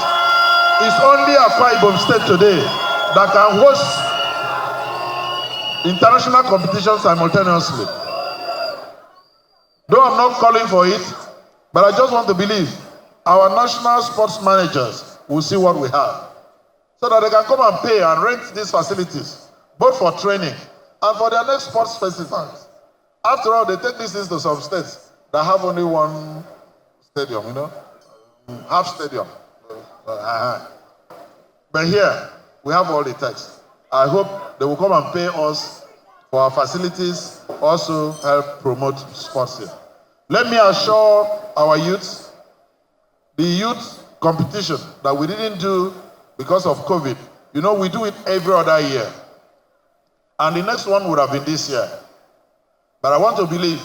It's only Akwa Ibom State today that can host international competitions simultaneously. Though I'm not calling for it, but I just want to believe our national sports managers will see what we have, so that they can come and pay and rent these facilities, both for training and for their next sports festivals. After all, they take these things to some states that have only one stadium, half stadium. But here, we have all it takes. I hope they will come and pay us for our facilities, also help promote sports here. Let me assure our youth, the youth competition that we didn't do because of COVID, we do it every other year. And the next one would have been this year. But I want to believe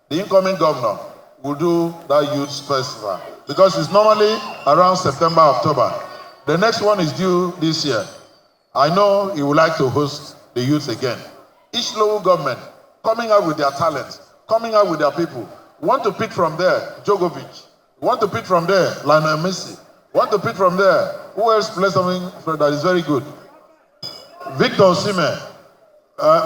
the incoming governor will do that youth festival, because it's normally around September, October. The next one is due this year. I know he would like to host the youth again. Each local government coming out with their talents, coming out with their people. Want to pick from there, Djokovic. Want to pick from there, Lionel Messi. Want to pick from there, who else plays something that is very good? Victor Osimhen.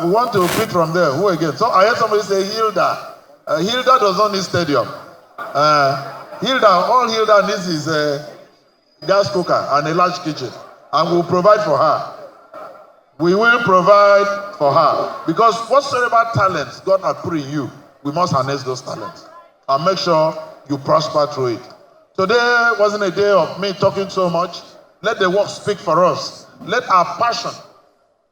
We want to pick from there, who again? So I heard somebody say Hilda. Hilda does not need stadium. All Hilda needs is a gas cooker and a large kitchen. And we'll provide for her. We will provide for her. Because whatsoever talents God has put in you, we must harness those talents and make sure you prosper through it. Today wasn't a day of me talking so much. Let the work speak for us. Let our passion,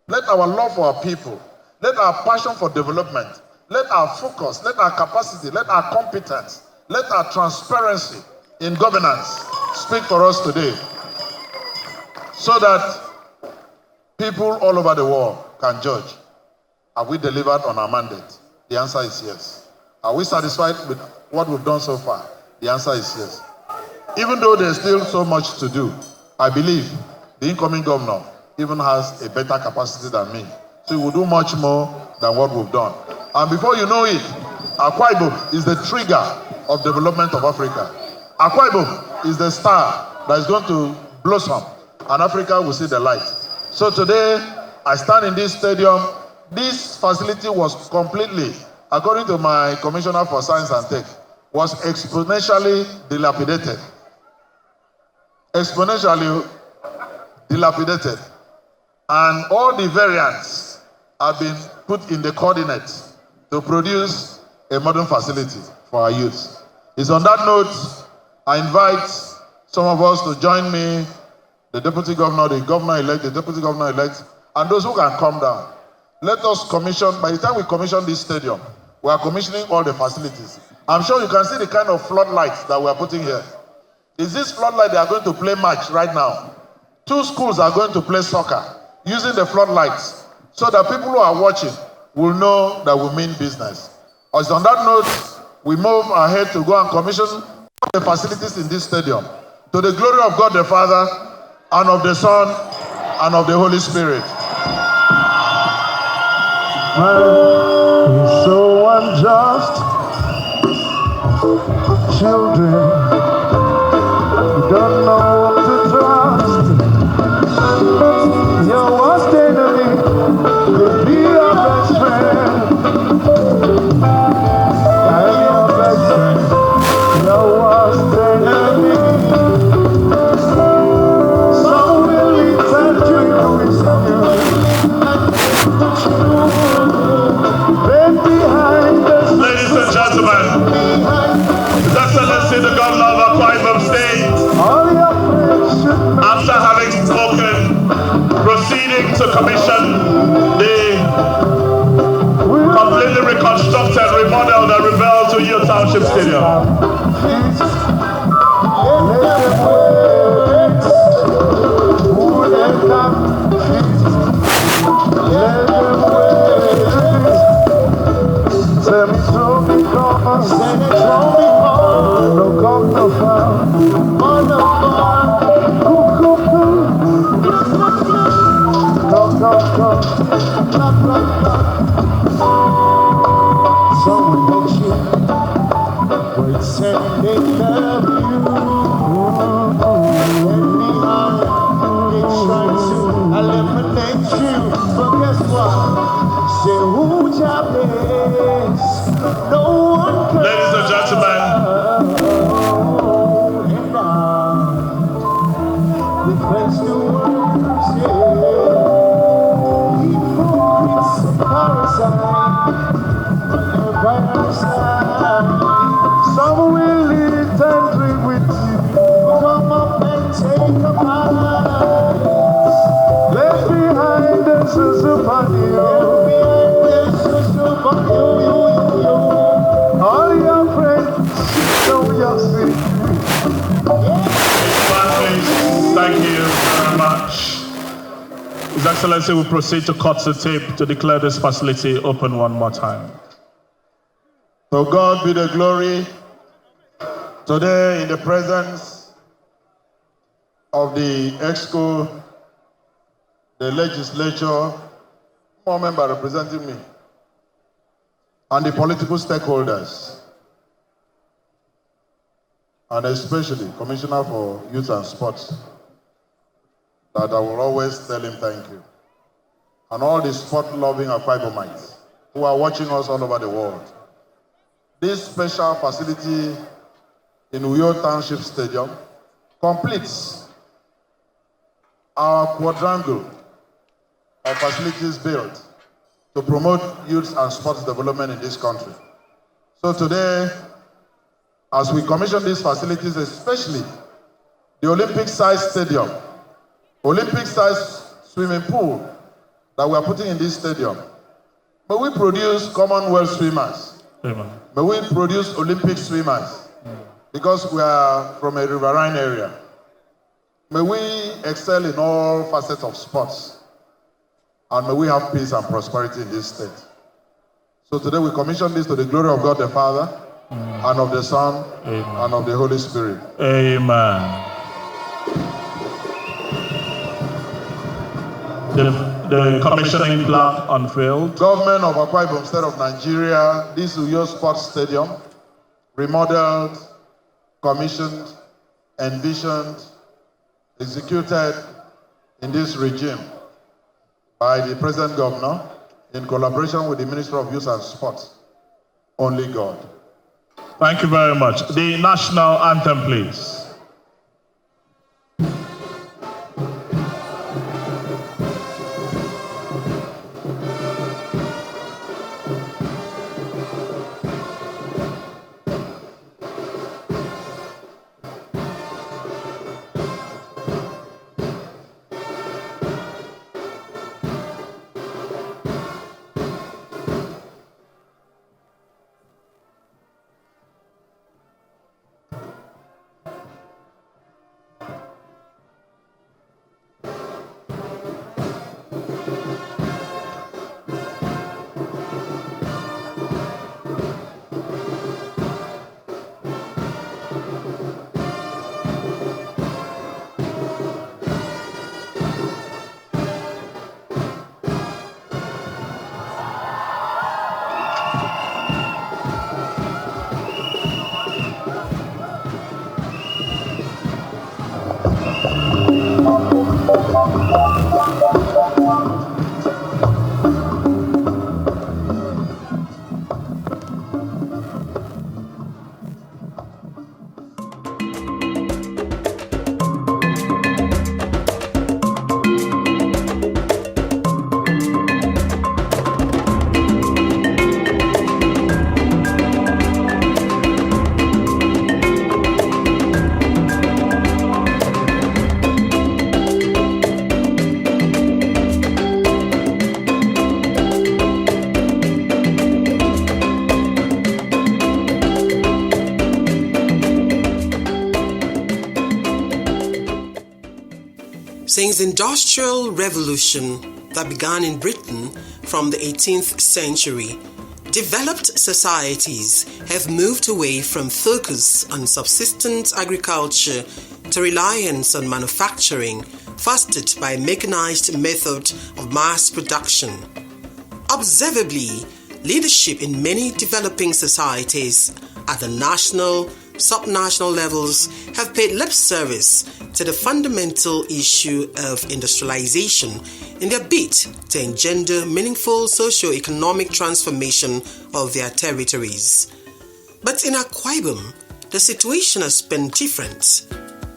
let our love for our people, let our passion for development, let our focus, let our capacity, let our competence, let our transparency in governance speak for us today, so that people all over the world can judge. Have we delivered on our mandate? The answer is yes. Are we satisfied with what we've done so far? The answer is yes. Even though there's still so much to do, I believe the incoming governor even has a better capacity than me. So he will do much more than what we've done. And before you know it, Akwa Ibom is the trigger of development of Africa. Akwa Ibom is the star that is going to blossom, and Africa will see the light. So today, I stand in this stadium. This facility was completely, according to my Commissioner for Science and Tech, was exponentially dilapidated. Exponentially dilapidated. And all the variants have been put in the coordinates to produce a modern facility for our youth. It's on that note, I invite some of us to join me, the Deputy Governor, the Governor-elect, the Deputy Governor-elect, and those who can come down. Let us commission, by the time we commission this stadium, we are commissioning all the facilities. I'm sure you can see the kind of floodlights that we're putting here. Is this floodlight they are going to play match right now? 2 schools are going to play soccer using the floodlights so that people who are watching will know that we mean business. As on that note, we move ahead to go and commission the facilities in this stadium to the glory of God the Father and of the Son and of the Holy Spirit. Man is so unjust. Children don't know what to trust. Your worst enemy could be your best friend. I'm your best friend. Your worst enemy. Some will eat and drink with you. Then behind us. Ladies and gentlemen, His Excellency the Governor of Akwa Ibom State, after having spoken, proceeding to commission the completely reconstructed, remodeled and rebuilt Uyo Township Stadium. Ladies and gentlemen, some will eat and drink with you. Come up and take a bite. Left behind us is a body. All your friends know your secret. please, thank you very much. His Excellency will proceed to cut the tape to declare this facility open one more time. To God be the glory. Today, in the presence of the EXCO, the legislature, one member representing me, and the political stakeholders, and especially Commissioner for Youth and Sports, that I will always tell him thank you. And all the sport-loving Akwa Ibomites who are watching us all over the world. This special facility in Uyo Township Stadium completes our quadrangle of facilities built to promote youth and sports development in this country. So today, as we commission these facilities, especially the Olympic-sized stadium, Olympic-sized swimming pool that we are putting in this stadium, may we produce Commonwealth swimmers. Amen. May we produce Olympic swimmers because we are from a riverine area. May we excel in all facets of sports, and may we have peace and prosperity in this state. So today we commission this to the glory of God the Father, and of the Son, and of the Holy Spirit. Amen. The commissioning plaque unveiled. Government of Akwa Ibom State of Nigeria, this Uyo Sports Stadium, remodeled, commissioned, envisioned, executed in this regime by the present governor in collaboration with the Minister of Youth and Sports. Only God. Thank you very much. The national anthem, please. Since the Industrial Revolution that began in Britain from the 18th century, developed societies have moved away from focus on subsistence agriculture to reliance on manufacturing, fostered by mechanized method of mass production. Observably, leadership in many developing societies at the national, subnational levels have paid lip service to the fundamental issue of industrialization in their bid to engender meaningful socio-economic transformation of their territories. But in Akwa Ibom, the situation has been different.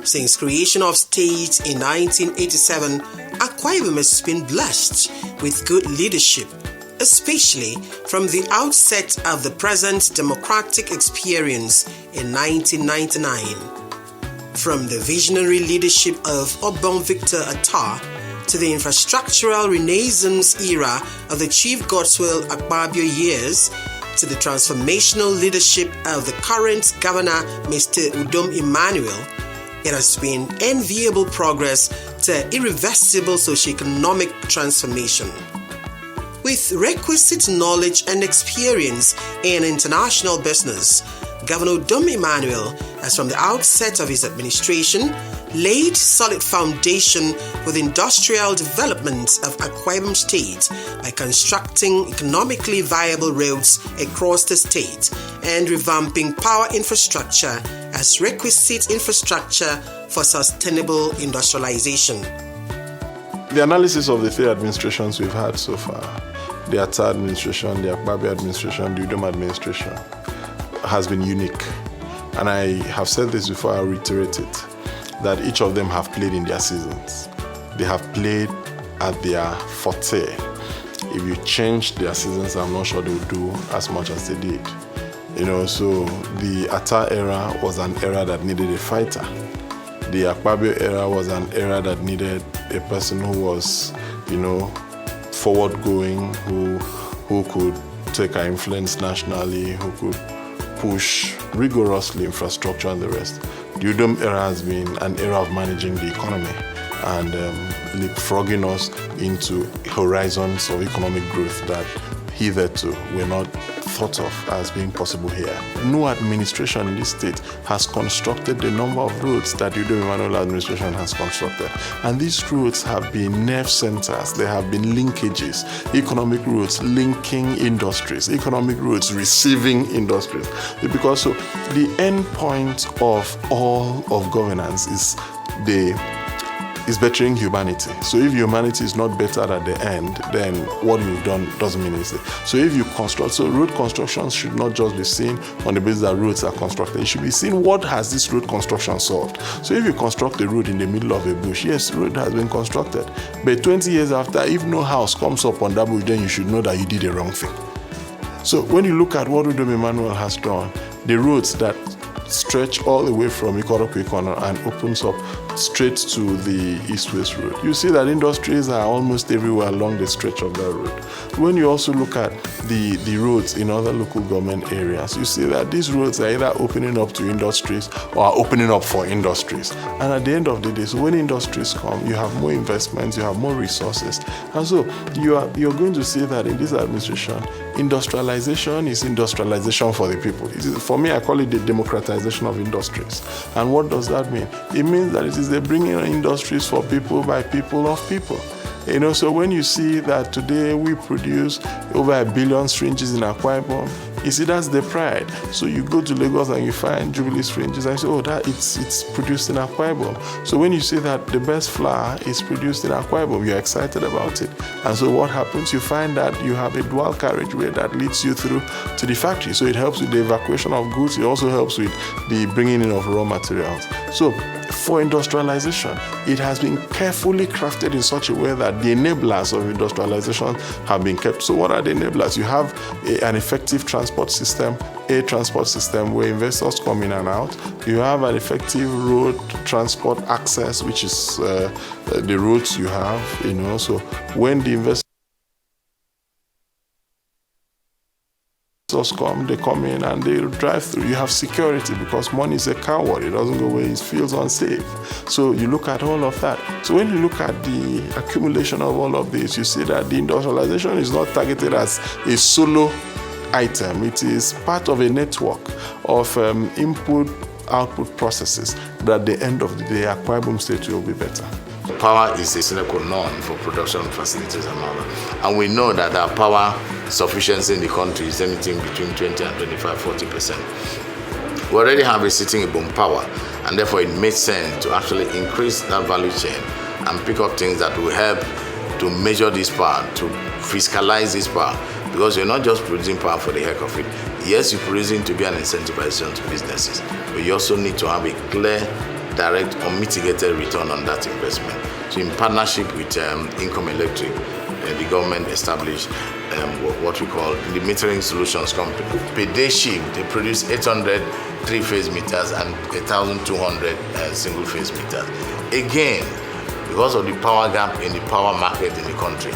Since creation of state in 1987, Akwa Ibom has been blessed with good leadership, especially from the outset of the present democratic experience in 1999. From the visionary leadership of Obon Victor Attah to the infrastructural renaissance era of the Chief Godswill Akpabio years, to the transformational leadership of the current governor, Mr. Udom Emmanuel, it has been enviable progress to irreversible socio-economic transformation. With requisite knowledge and experience in international business, Governor Udom Emmanuel has from the outset of his administration laid solid foundation for the industrial development of Akwa Ibom State by constructing economically viable roads across the state and revamping power infrastructure as requisite infrastructure for sustainable industrialization. The analysis of the three administrations we've had so far, the Attah administration, the Akpabio administration, the Udom administration, has been unique. And I have said this before, I'll reiterate it, that each of them have played in their seasons. They have played at their forte. If you change their seasons, I'm not sure they will do as much as they did. So the Attah era was an era that needed a fighter. The Akpabio era was an era that needed a person who was, forward-going, who could take our influence nationally, who could push rigorously infrastructure and the rest. The Udom era has been an era of managing the economy and leapfrogging us into horizons of economic growth that hitherto were not thought of as being possible here. No administration in this state has constructed the number of roads that the Udom Emmanuel administration has constructed. And these roads have been nerve centers, they have been linkages, economic roads linking industries, economic roads receiving industries. Because the end point of all of governance is bettering humanity. So if humanity is not bettered at the end, then what you've done doesn't mean anything. So if you construct, road construction should not just be seen on the basis that roads are constructed. It should be seen what has this road construction solved. So if you construct a road in the middle of a bush, yes, road has been constructed. But 20 years after, if no house comes up on that bush, then you should know that you did the wrong thing. So when you look at what Udom Emmanuel has done, the roads that stretch all the way from Ikoro to Ikono and opens up straight to the East-West Road. You see that industries are almost everywhere along the stretch of that road. When you also look at the roads in other local government areas, you see that these roads are either opening up to industries or are opening up for industries. And at the end of the day, so when industries come, you have more investments, you have more resources. And so you're going to see that in this administration, industrialization is industrialization for the people. For me, I call it the democratization of industries. And what does that mean? It means that it is the bringing in industries for people by people of people. So when you see that today we produce over 1 billion syringes in Akwa Ibom, You see, that's the pride. So you go to Lagos and you find Jubilee Fringes and you say, oh, that it's produced in Akwa Ibom. So when you say that the best flour is produced in Akwa Ibom, you're excited about it. And so what happens? You find that you have a dual carriageway that leads you through to the factory. So it helps with the evacuation of goods. It also helps with the bringing in of raw materials. So for industrialization, it has been carefully crafted in such a way that the enablers of industrialization have been kept. So what are the enablers? You have an effective transport system, a transport system where investors come in and out. You have an effective road transport access, which is the roads you have, So when the investors come, they come in and they drive through. You have security because money is a coward. It doesn't go where it feels unsafe. So you look at all of that. So when you look at the accumulation of all of this, you see that the industrialization is not targeted as a solo item. It is part of a network of input-output processes that at the end of the day, Akwa Ibom State will be better. Power is a sine qua non for production facilities and all that. And we know that our power sufficiency in the country is anything between 20 and 25, 40%. We already have a sitting Ibom power, and therefore it makes sense to actually increase that value chain and pick up things that will help to measure this power, to fiscalize this power, because you're not just producing power for the heck of it. Yes, you're producing to be an incentivization to businesses, but you also need to have a clear, direct or mitigated return on that investment. So in partnership with Income Electric, the government established what we call the metering solutions company. Per day shift, they produce 800 three-phase meters and 1,200 single-phase meters. Again, because of the power gap in the power market in the country,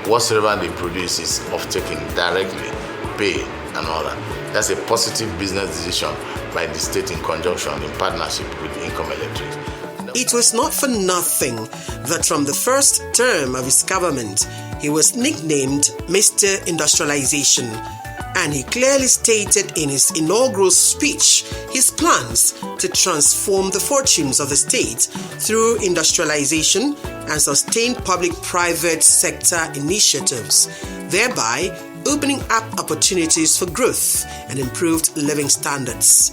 whatsoever they produce is off-taken directly, pay and all that. That's a positive business decision by the state in conjunction, in partnership with Income Electric. It was not for nothing that from the first term of his government, he was nicknamed Mr. Industrialization, and he clearly stated in his inaugural speech his plans to transform the fortunes of the state through industrialization and sustained public-private sector initiatives, thereby opening up opportunities for growth and improved living standards.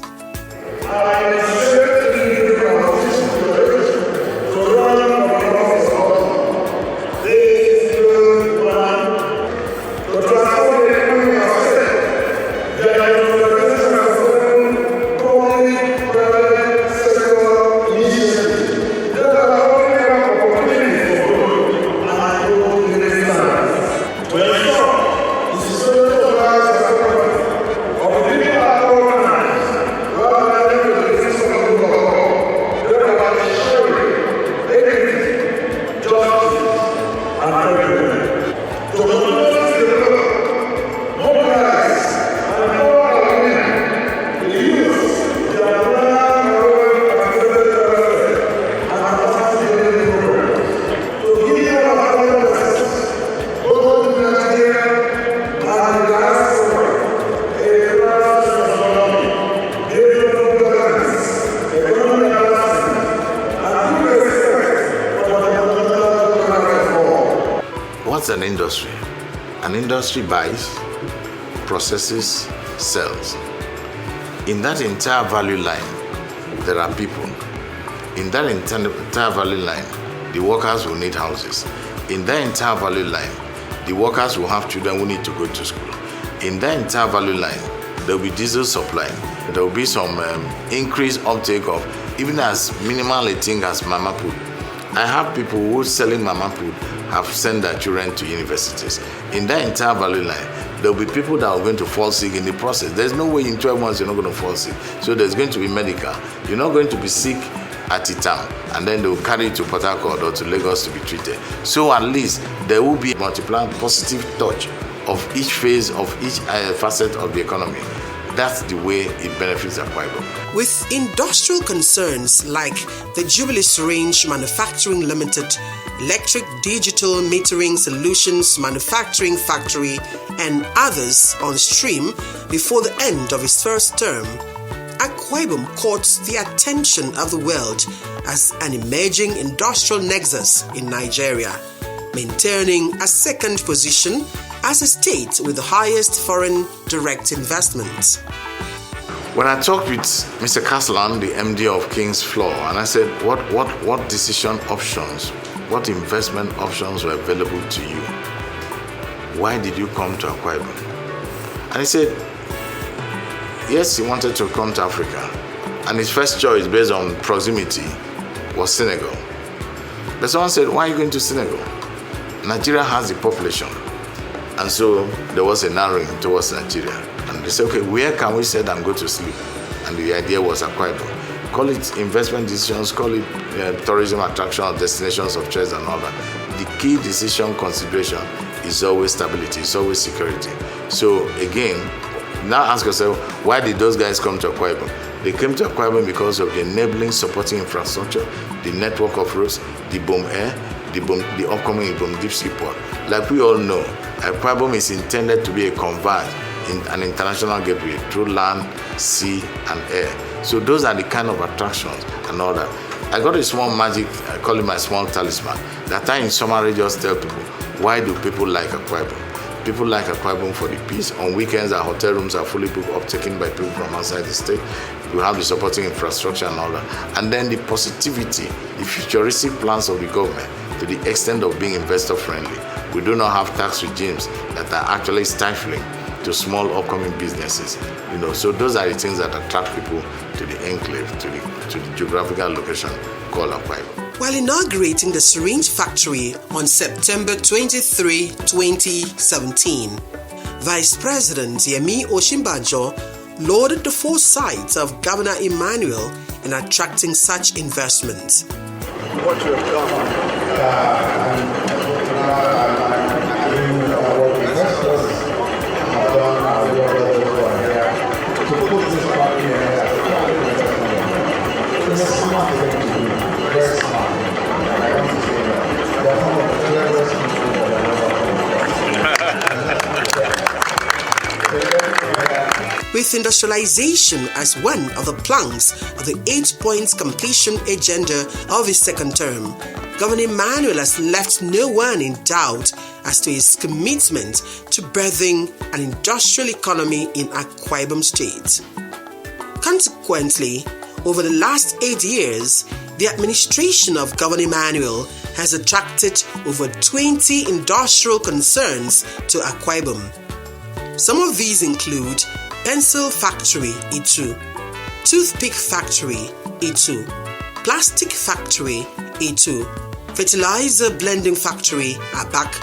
What's an industry? An industry buys, processes, sells. In that entire value line, there are people. In that entire value line, the workers will need houses. In that entire value line, the workers will have children who need to go to school. In that entire value line, there will be diesel supply. There will be some increased uptake of even as minimal a thing as mama food. I have people who selling mama food have sent their children to universities. In that entire value line, there will be people that are going to fall sick in the process. There's no way in 12 months you're not going to fall sick. So there's going to be medical. You're not going to be sick at the town, and then they will carry you to Port Harcourt or to Lagos to be treated. So at least there will be a multiplied positive touch of each phase of each facet of the economy. That's the way it benefits Akwa Ibom. With industrial concerns like the Jubilee Syringe Manufacturing Limited, Electric Digital Metering Solutions Manufacturing Factory, and others on stream before the end of his first term, Akwa Ibom caught the attention of the world as an emerging industrial nexus in Nigeria, maintaining a second position as a state with the highest foreign direct investment. When I talked with Mr. Kaslan, the MD of King's Floor, and I said, what decision options, what investment options were available to you? Why did you come to Akwa Ibom? And he said, yes, he wanted to come to Africa. And his first choice, based on proximity, was Senegal. But someone said, why are you going to Senegal? Nigeria has the population. And so there was a narrowing towards Nigeria. And they said, okay, where can we sit and go to sleep? And the idea was Akwa Ibom. Call it investment decisions, call it tourism attraction or destinations of choice and all that. The key decision consideration is always stability, it's always security. So again, now ask yourself, why did those guys come to Akwa Ibom? They came to Akwa Ibom because of the enabling supporting infrastructure, the network of roads, the Ibom Air, the upcoming Ibom Deep Sea Port. Like we all know, Akwa Ibom is intended to be a converge in an international gateway through land, sea, and air. So those are the kind of attractions and all that. I got a small magic, I call it my small talisman, that I in summary just tell people, why do people like Akwa Ibom? People like Akwa Ibom for the peace. On weekends, our hotel rooms are fully booked up, taken by people from outside the state. We have the supporting infrastructure and all that. And then the positivity, the futuristic plans of the government to the extent of being investor friendly. We do not have tax regimes that are actually stifling to small upcoming businesses. So those are the things that attract people to the enclave, to the geographical location called Akwa Ibom. While inaugurating the syringe factory on September 23, 2017, Vice President Yemi Osinbajo lauded the foresight of Governor Emmanuel in attracting such investment. What you have done, to put this party in it's a smart thing to do, very smart. I want to say that. They are some of the cleverest people that I've ever come. With industrialization as one of the planks of the 8-point completion agenda of his second term, Governor Emmanuel has left no one in doubt as to his commitment to birthing an industrial economy in Akwa Ibom State. Consequently, over the last 8 years, the administration of Governor Emmanuel has attracted over 20 industrial concerns to Akwa Ibom. Some of these include Pencil Factory, Itu, Toothpick Factory, Itu, Plastic Factory, Itu, Fertilizer Blending Factory, Abak,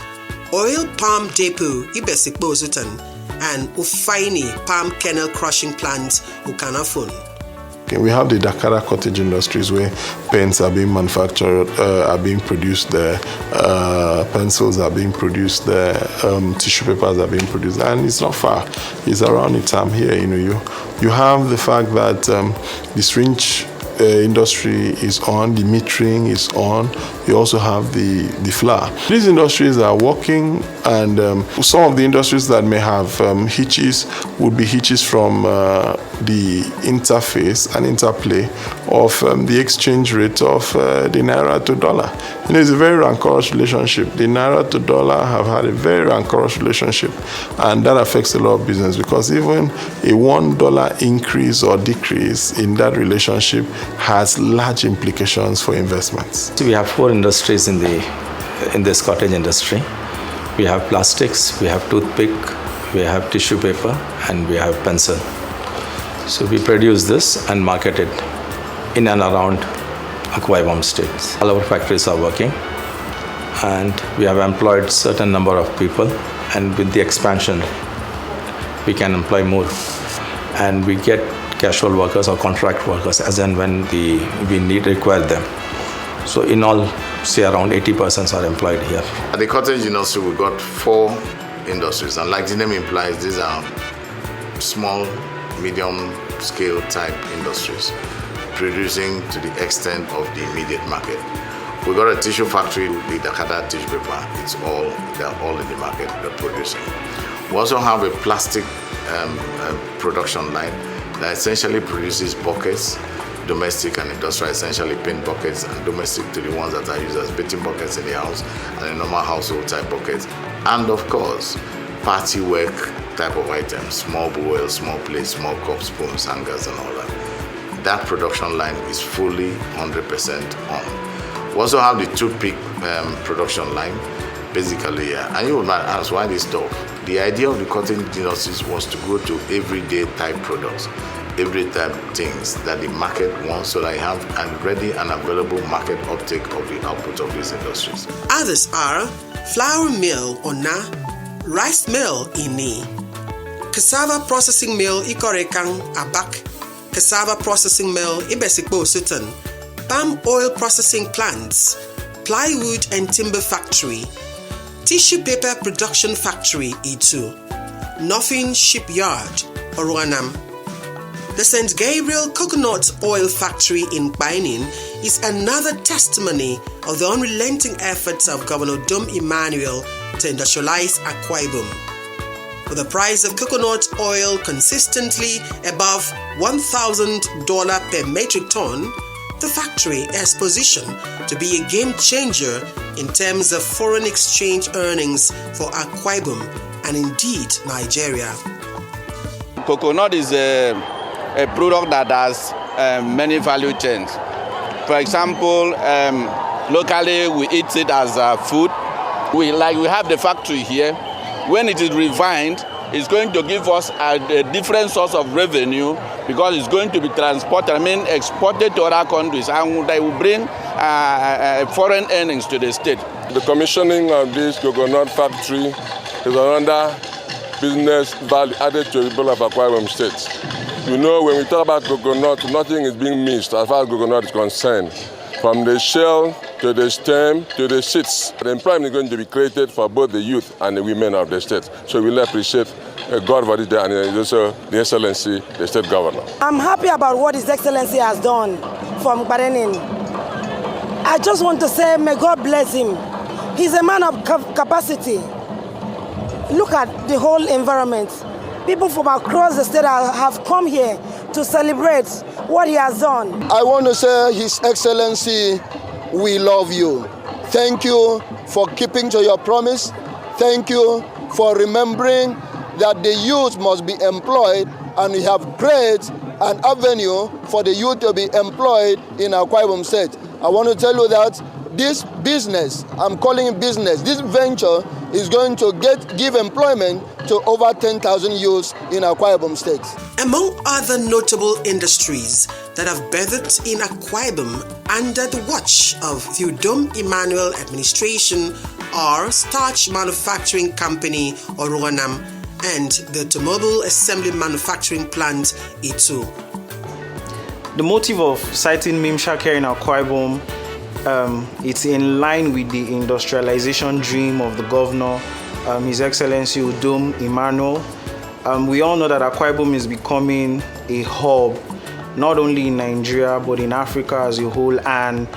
Oil Palm Depot, Ibesikbo Zutan, and Ufaini Palm Kernel Crushing Plant, Ukanafun. We have the Dakara cottage industries where pens are being manufactured, are being produced there, pencils are being produced there, tissue papers are being produced, and it's not far. It's around the time here in Uyo. You have the fact that the syringe industry is on, the metering is on. You also have the flour. These industries are working, and some of the industries that may have hitches would be hitches from the interface and interplay of the exchange rate of the naira to dollar. It's a very rancorous relationship. The naira to dollar have had a very rancorous relationship, and that affects a lot of business because even a $1 increase or decrease in that relationship has large implications for investments. We have 4 industries in this cottage industry. We have plastics, we have toothpick, we have tissue paper, and we have pencil. So we produce this and market it in and around Akwa Ibom State. All our factories are working, and we have employed certain number of people, and with the expansion we can employ more, and we get casual workers or contract workers as and when we require them. So in all, say around 80 persons are employed here. At the cottage industry, we've got 4 industries, and like the name implies, these are small, medium scale type industries producing to the extent of the immediate market. We've got a tissue factory with the Dakada tissue paper. They're all in the market, they're producing. We also have a plastic production line that essentially produces buckets, domestic and industrial, essentially paint buckets, and domestic to the ones that are used as bathing buckets in the house and a normal household type buckets. And of course, party work type of items, small bowls, small plates, small cups, spoons, hangers, and all that. That production line is fully 100% on. We also have the toothpick production line, basically. And you would ask, why this stuff? The idea of the cottage industries was to go to everyday type products, everyday type things that the market wants, so that you have a ready and available market uptake of the output of these industries. Others are flour mill Ona, rice mill Ini, cassava processing mill Ikorekang Abak, cassava processing mill Ibesikbo Sutton, palm oil processing plants, plywood and timber factory, tissue paper production factory E2, Nothing shipyard Orwanam. The St. Gabriel Coconut Oil Factory in Bainin is another testimony of the unrelenting efforts of Governor Dom Emmanuel to industrialize Akwa Ibom. With the price of coconut oil consistently above $1,000 per metric ton, the factory is positioned to be a game changer in terms of foreign exchange earnings for Akwa Ibom and indeed Nigeria. Coconut is a product that has many value chains. For example, locally we eat it as food. We have the factory here. When it is refined, it's going to give us a different source of revenue because it's going to be transported, exported to other countries, and they will bring foreign earnings to the state. The commissioning of this coconut factory is another business value added to the people of Akwa Ibom State. You know, when we talk about coconut, nothing is being missed as far as coconut is concerned. From the shell to the stem to the seeds. The employment is going to be created for both the youth and the women of the state. So we really appreciate God for this day and also the Excellency, the State Governor. I'm happy about what His Excellency has done from Barenin. I just want to say, may God bless him. He's a man of capacity. Look at the whole environment. People from across the state have come here to celebrate what he has done. I want to say, His Excellency, we love you. Thank you for keeping to your promise. Thank you for remembering that the youth must be employed, and we have created an avenue for the youth to be employed in Akwa Ibom State. I want to tell you that this business, I'm calling it business, this venture is going to give employment to over 10,000 youths in Akwa Ibom State. Among other notable industries that have birthed in Akwa Ibom under the watch of the Dom Emmanuel administration are Starch Manufacturing Company or Roanam and the Automobile Assembly Manufacturing Plant E2. The motive of citing MIMSHAK here in Akwa Ibom, it's in line with the industrialization dream of the governor, His Excellency Dom Emmanuel. We all know that Akwa Ibom is becoming a hub, not only in Nigeria but in Africa as a whole, and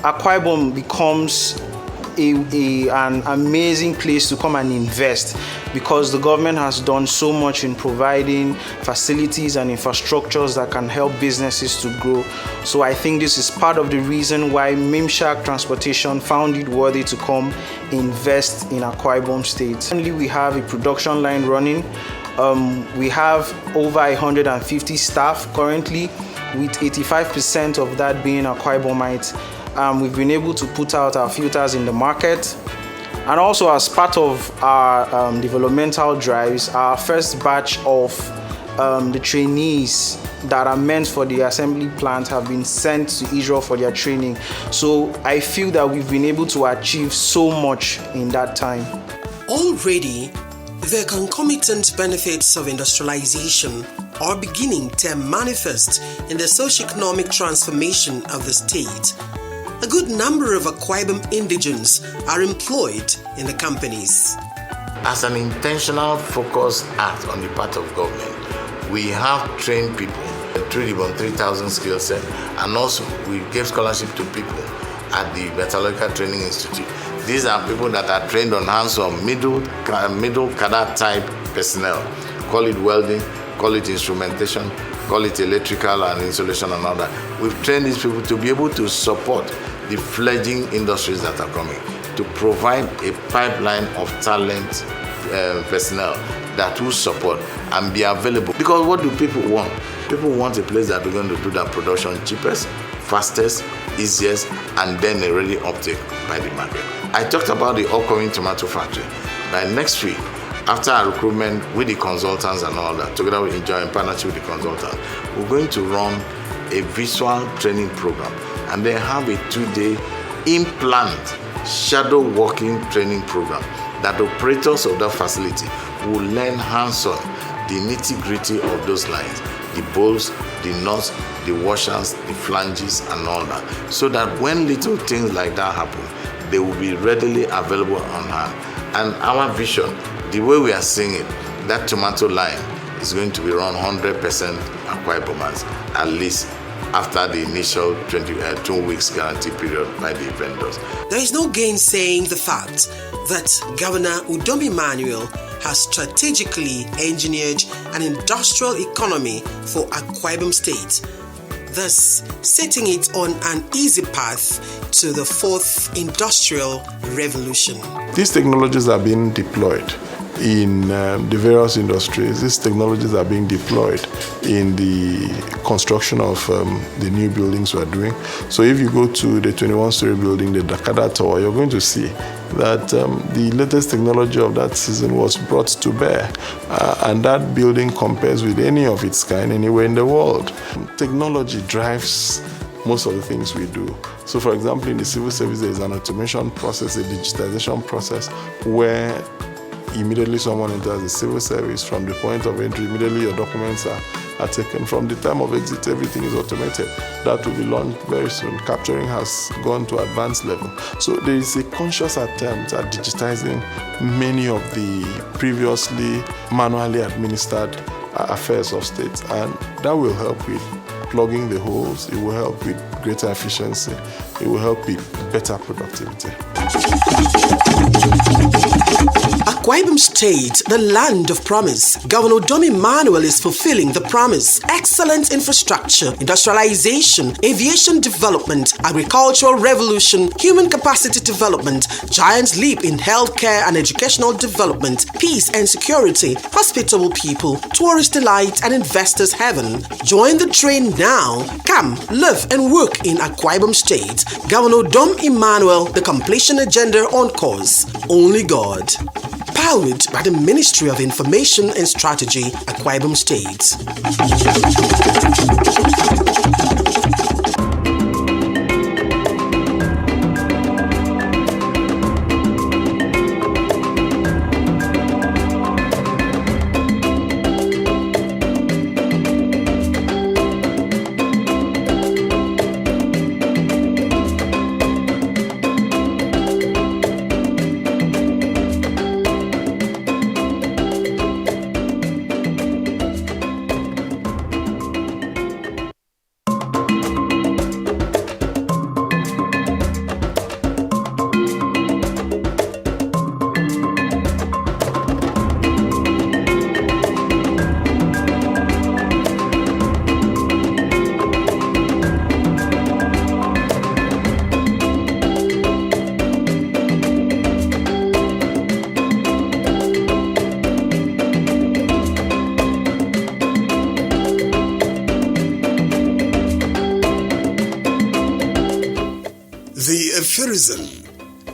Akwa Ibom becomes an amazing place to come and invest because the government has done so much in providing facilities and infrastructures that can help businesses to grow. So I think this is part of the reason why MIMSHAK Transportation found it worthy to come invest in Akwa Ibom State. Currently, we have a production line running. We have over 150 staff currently, with 85% of that being Akwa Ibomites. We've been able to put out our filters in the market. And also, as part of our developmental drives, our first batch of the trainees that are meant for the assembly plant have been sent to Israel for their training. So I feel that we've been able to achieve so much in that time. Already, the concomitant benefits of industrialization are beginning to manifest in the socio-economic transformation of the state. A good number of Akwa Ibom indigents are employed in the companies. As an intentional focused act on the part of government, we have trained people through the 3,000 skill set, and also we gave scholarship to people at the Metallurgical Training Institute. These are people that are trained on hands-on middle cadre type personnel. Call it welding, call it instrumentation, call it electrical and insulation and all that. We've trained these people to be able to support the fledgling industries that are coming, to provide a pipeline of talent personnel that will support and be available. Because what do people want? People want a place that we're going to do that production cheapest, fastest, easiest, and then a ready uptake by the market. I talked about the upcoming tomato factory. By next week, after our recruitment with the consultants and all that, together with enjoying partnership with the consultants, we're going to run a visual training program and then have a 2-day in-plant shadow working training program that operators of that facility will learn hands-on the nitty-gritty of those lines, the bolts, the nuts, the washers, the flanges, and all that, so that when little things like that happen, they will be readily available on hand. And our vision, the way we are seeing it, that tomato line is going to be around 100% Akwa Ibomans, at least after the initial 2 weeks guarantee period by the vendors. There is no gainsaying the fact that Governor Udom Emmanuel has strategically engineered an industrial economy for Akwa Ibom State, thus setting it on an easy path to the fourth industrial revolution. These technologies are being deployed in the various industries. These technologies are being deployed in the construction of the new buildings we are doing. So if you go to the 21-story building, the Dakada Tower, you're going to see that the latest technology of that season was brought to bear, and that building compares with any of its kind anywhere in the world. Technology drives most of the things we do. So for example, in the civil service, there is an automation process, a digitization process, where immediately someone enters the civil service, from the point of entry, immediately your documents are taken. From the time of exit, everything is automated. That will be launched very soon. Capturing has gone to advanced level. So there is a conscious attempt at digitizing many of the previously manually administered affairs of states, and that will help with plugging the holes. It will help with greater efficiency. It will help with better productivity. Akwa Ibom State, the land of promise. Governor Udom Emmanuel is fulfilling the promise. Excellent infrastructure, industrialization, aviation development, agricultural revolution, human capacity development, giant leap in healthcare and educational development, peace and security, hospitable people, tourist delight, and investors heaven. Join the train now. Come, live and work in Akwa Ibom State. Governor Udom Emmanuel, the completion agenda on course. Only God. Powered by the Ministry of Information and Strategy, Akwa Ibom State. The aphorism,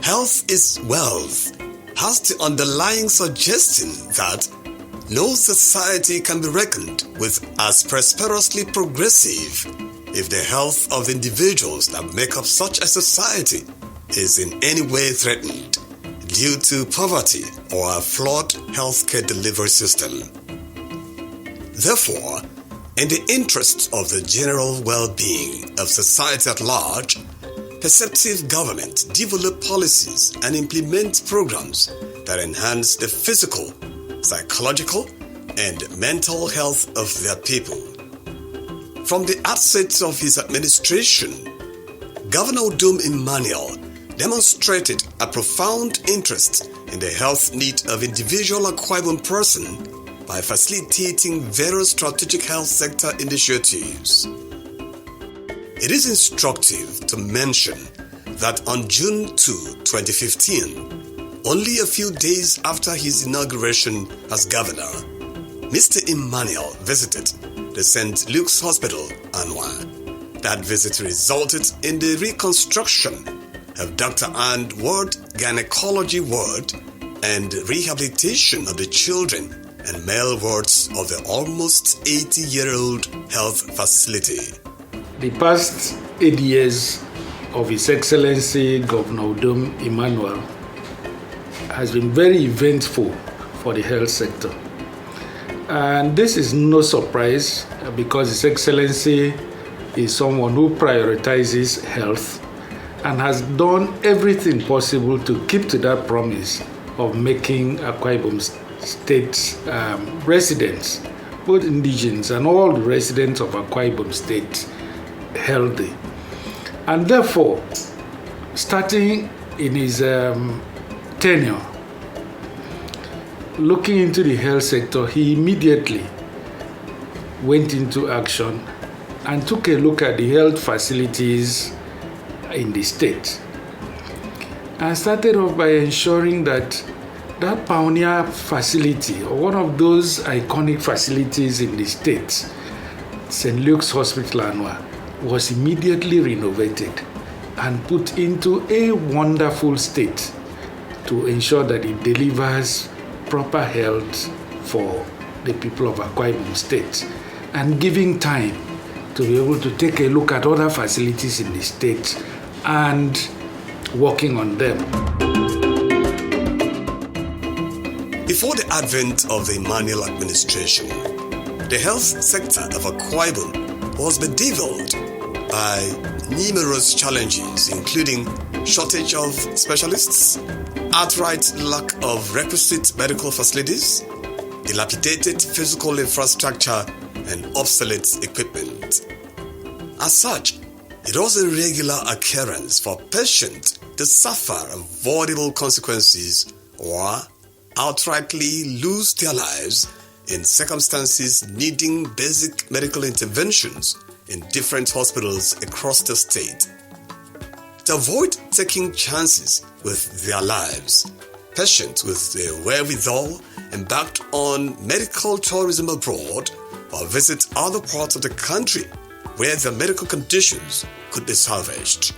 health is wealth, has the underlying suggestion that no society can be reckoned with as prosperously progressive if the health of the individuals that make up such a society is in any way threatened due to poverty or a flawed healthcare delivery system. Therefore, in the interests of the general well-being of society at large, perceptive government develop policies and implement programs that enhance the physical, psychological, and mental health of their people. From the outset of his administration, Governor Udom Emmanuel demonstrated a profound interest in the health need of individual Akwa Ibom person by facilitating various strategic health sector initiatives. It is instructive to mention that on June 2, 2015, Only a few days after his inauguration as governor, Mr. Emmanuel visited the St. Luke's Hospital, Akwa. That visit resulted in the reconstruction of Dr. Ann Ward Gynecology Ward and rehabilitation of the children and male wards of the almost 80-year-old health facility. The past 8 years of His Excellency Governor Udom Emmanuel has been very eventful for the health sector. And this is no surprise because His Excellency is someone who prioritizes health and has done everything possible to keep to that promise of making Akwa Ibom State residents, both indigenous and all the residents of Akwa Ibom State, healthy. And therefore, starting in his tenure, looking into the health sector, he immediately went into action and took a look at the health facilities in the state. And started off by ensuring that that pioneer facility, or one of those iconic facilities in the state, St. Luke's Hospital, Akwa, was immediately renovated and put into a wonderful state to ensure that it delivers proper health for the people of Akwa Ibom State, and giving time to be able to take a look at other facilities in the state and working on them. Before the advent of the Emmanuel administration, the health sector of Akwa Ibom was bedeviled by numerous challenges, including shortage of specialists, outright lack of requisite medical facilities, dilapidated physical infrastructure, and obsolete equipment. As such, it was a regular occurrence for patients to suffer avoidable consequences or outrightly lose their lives in circumstances needing basic medical interventions in different hospitals across the state. To avoid taking chances with their lives, patients with the wherewithal embarked on medical tourism abroad or visit other parts of the country where their medical conditions could be salvaged.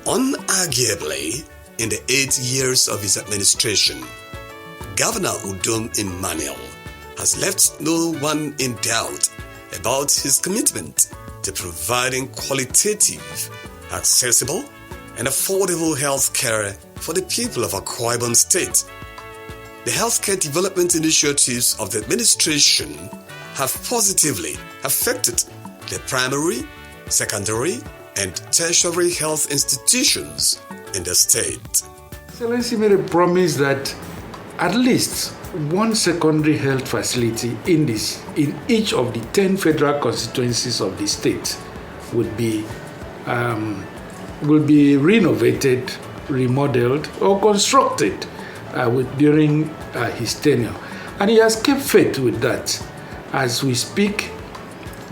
Unarguably, in the 8 years of his administration, Governor Udom Emmanuel has left no one in doubt about his commitment to providing qualitative, accessible, and affordable health care for the people of Akwa Ibom State. The healthcare development initiatives of the administration have positively affected the primary, secondary, and tertiary health institutions in the state. Excellency made a promise that at least one secondary health facility in each of the 10 federal constituencies of the state will be renovated, remodeled, or constructed during his tenure. And he has kept faith with that. As we speak,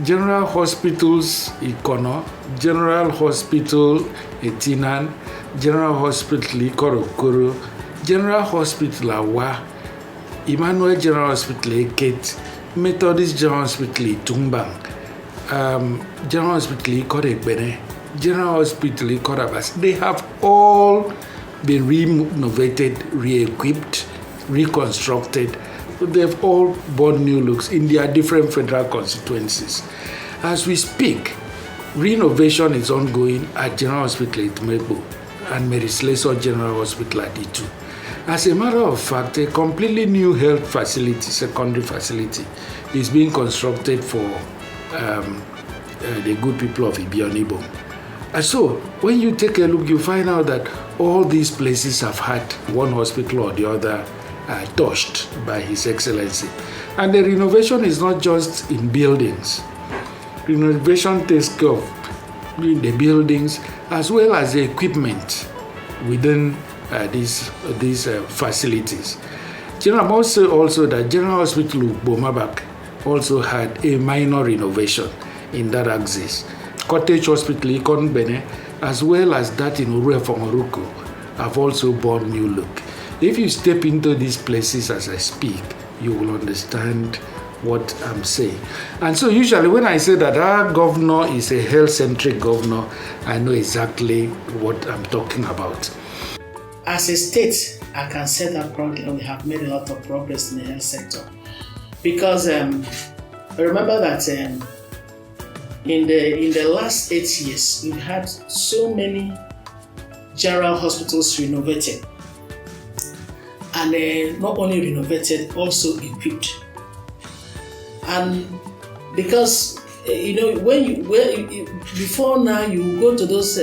General Hospitals Ikono, General Hospital Etinan, General Hospital Ikorokoro, General Hospital Akwa, Emmanuel General Hospital Eket, Methodist General Hospital Itumbang, General Hospital Ikoregbene, General Hospital Ikorabas. They have all been renovated, re-equipped, reconstructed. They've all borne new looks in their different federal constituencies. As we speak, renovation is ongoing at General Hospital Itumebo and Mary Slessor General Hospital at Itu. As a matter of fact, a completely new health facility, secondary facility, is being constructed for the good people of Ibom. And so, when you take a look, you find out that all these places have had one hospital or the other touched by His Excellency. And the renovation is not just in buildings. Renovation takes care of the buildings as well as the equipment within these facilities. I must say also that General Hospital Bomabak also had a minor renovation in that axis. Cottage Hospital Ikon Bene, as well as that in Uruefongoruko, have also borne new look. If you step into these places as I speak, you will understand what I'm saying. And so usually when I say that our governor is a health-centric governor, I know exactly what I'm talking about. As a state, I can say that proudly we have made a lot of progress in the health sector. Because remember that in the last 8 years, we've had so many general hospitals renovated. And not only renovated, also equipped. And because before now you go to those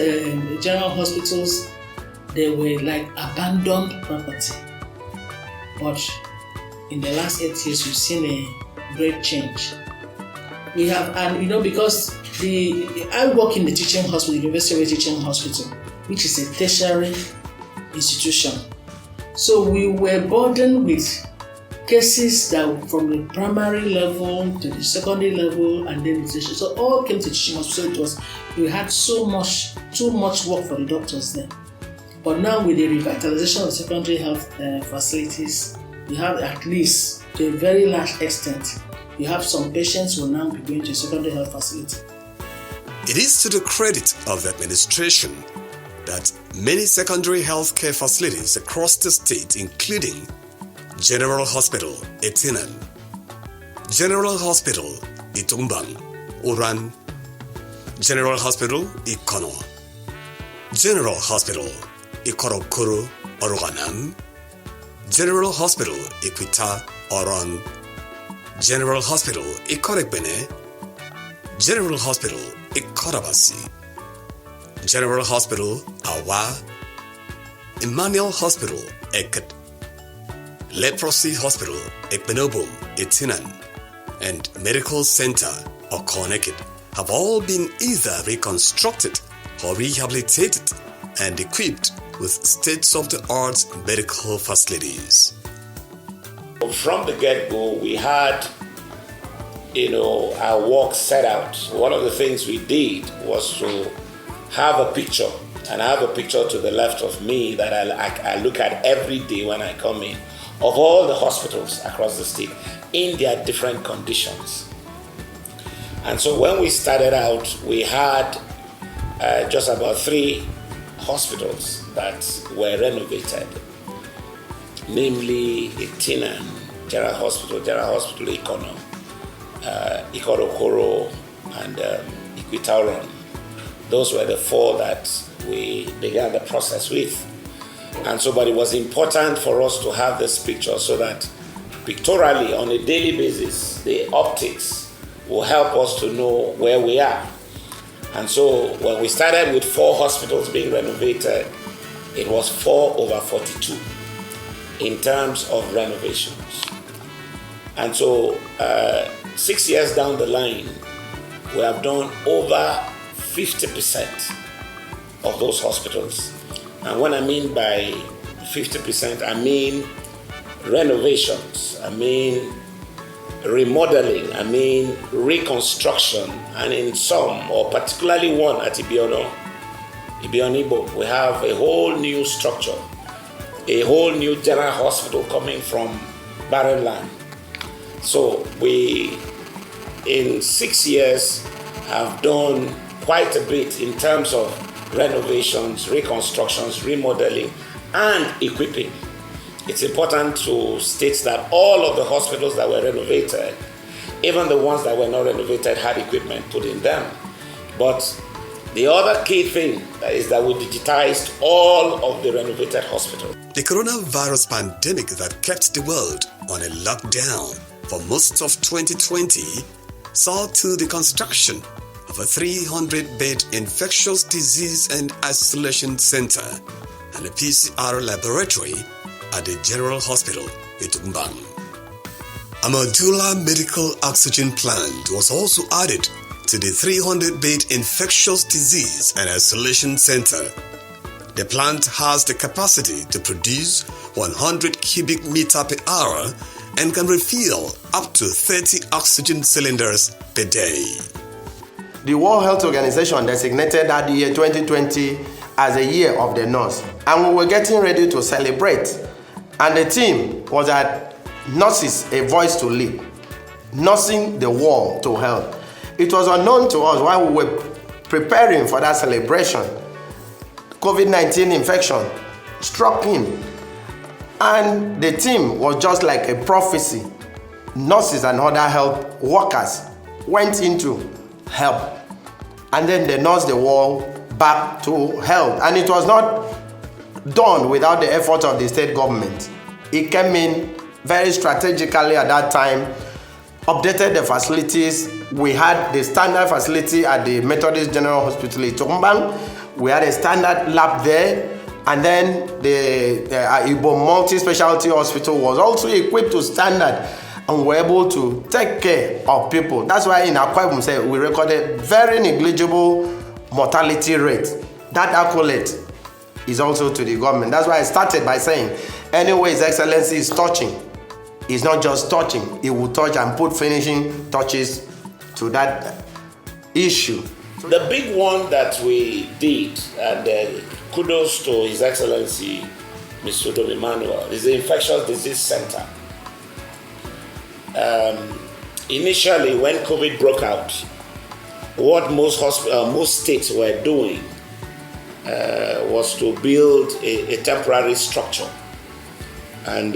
general hospitals, they were like abandoned property. But in the last 8 years, we've seen a great change. We have, and because I work in the teaching hospital, University of Teaching Hospital, which is a tertiary institution. So we were burdened with cases that from the primary level to the secondary level and then the teaching. So all came to teaching hospital. So we had too much work for the doctors there. But now with the revitalization of secondary health facilities, we have at least to a very large extent, we have some patients who will now be going to a secondary health facility. It is to the credit of the administration that many secondary health care facilities across the state, including General Hospital, Etinan, General Hospital, Itumbang, Uran, General Hospital, Ikono, General Hospital, Ikorokoro, Oroganam, General Hospital, Ikwita, Oron, General Hospital, Ikorekbene, General Hospital, Ikorabasi, General Hospital, Awa, Emmanuel Hospital, Eket, Leprosy Hospital, Ekbenobum, Etinan, and Medical Center, Okoneket, have all been either reconstructed or rehabilitated and equipped with state-of-the-art medical facilities. From the get-go, we had, our work set out. One of the things we did was to have a picture, and I have a picture to the left of me that I look at every day when I come in, of all the hospitals across the state in their different conditions. And so when we started out, we had just about 3 hospitals that were renovated, namely Etinan, General Hospital Ikono, Ikorokoro, and Ikwitaoron. Those were the 4 that we began the process with. And so, but it was important for us to have this picture so that pictorially, on a daily basis, the optics will help us to know where we are. And so, when we started with 4 hospitals being renovated, it was 4/42 in terms of renovations. And so, 6 years down the line, we have done over 50% of those hospitals. And what I mean by 50%, I mean renovations, I mean remodeling, I mean reconstruction, and in some, or particularly one at Ibom, we have a whole new structure, a whole new general hospital coming from barren land. So we, in 6 years, have done quite a bit in terms of renovations, reconstructions, remodeling, and equipping. It's important to state that all of the hospitals that were renovated, even the ones that were not renovated, had equipment put in them. But the other key thing is that we digitized all of the renovated hospitals. The coronavirus pandemic that kept the world on a lockdown for most of 2020 saw to the construction of a 300-bed infectious disease and isolation center and a PCR laboratory at the General Hospital, Itumbang. A modular medical oxygen plant was also added to the 300-bed infectious disease and isolation center. The plant has the capacity to produce 100 cubic meter per hour and can refill up to 30 oxygen cylinders per day. The World Health Organization designated that the year 2020 as a year of the nurse, and we were getting ready to celebrate. And the theme was that nurses, a voice to lead, nursing the war to health. It was unknown to us while we were preparing for that celebration. COVID-19 infection struck him, and the theme was just like a prophecy. Nurses and other health workers went into help, and then they nursed the war back to health. And it was not done without the effort of the state government. It came in very strategically at that time, updated the facilities. We had the standard facility at the Methodist General Hospital in Tombang. We had a standard lab there, and then the Ibom multi-specialty hospital was also equipped to standard and were able to take care of people. That's why in Akwa Ibom say we recorded very negligible mortality rate. That accolade is also to the government. That's why I started by saying, anyway His Excellency is touching, it's not just touching, he will touch and put finishing touches to that issue. The big one that we did, and kudos to His Excellency Mr. Don Emmanuel, is the Infectious Disease Center. Initially, when COVID broke out, what most states were doing was to build a temporary structure. And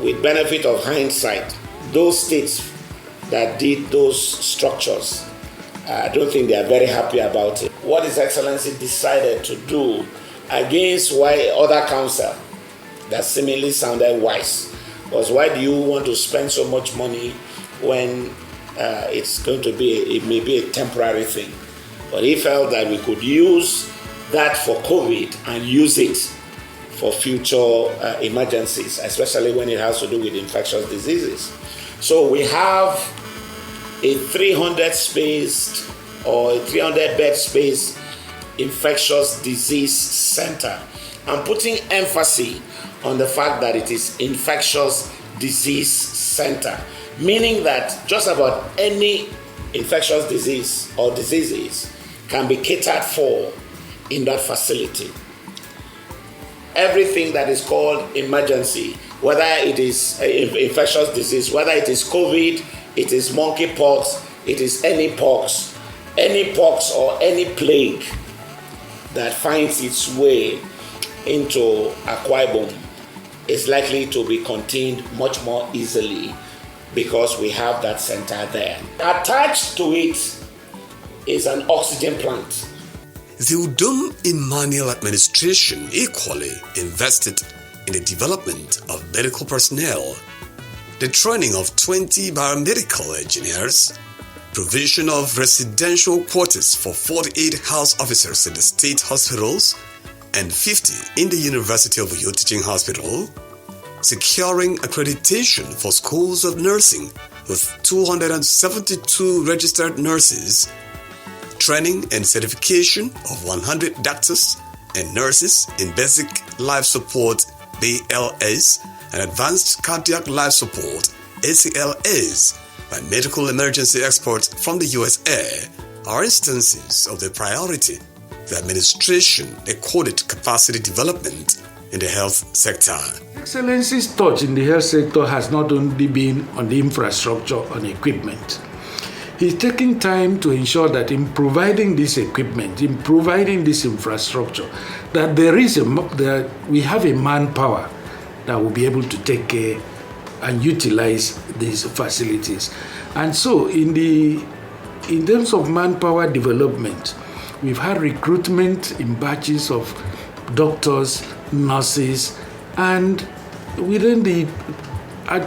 with benefit of hindsight, those states that did those structures, I don't think they are very happy about it. What His Excellency decided to do against why other counsel that seemingly sounded wise was, why do you want to spend so much money when it's going to be, it may be a temporary thing? But he felt that we could use that for COVID and use it for future emergencies, especially when it has to do with infectious diseases. So we have a 300-spaced or a 300-bed space infectious disease center. I'm putting emphasis on the fact that it is infectious disease center, meaning that just about any infectious disease or diseases can be catered for in that facility. Everything that is called emergency, whether it is infectious disease, whether it is COVID, it is monkeypox, it is any pox or any plague that finds its way into Akwa Ibom is likely to be contained much more easily because we have that center there. Attached to it is an oxygen plant. The Udom Emmanuel administration equally invested in the development of medical personnel, the training of 20 biomedical engineers, provision of residential quarters for 48 house officers in the state hospitals and 50 in the University of Uyo Teaching Hospital, securing accreditation for schools of nursing with 272 registered nurses, training and certification of 100 doctors and nurses in basic life support BLS and advanced cardiac life support ACLS by medical emergency experts from the USA are instances of the priority the administration accorded capacity development in the health sector. Excellency's touch in the health sector has not only been on the infrastructure and equipment. He's taking time to ensure that in providing this equipment, in providing this infrastructure, that that we have a manpower that will be able to take care and utilize these facilities. And so in terms of manpower development, we've had recruitment in batches of doctors, nurses, and within the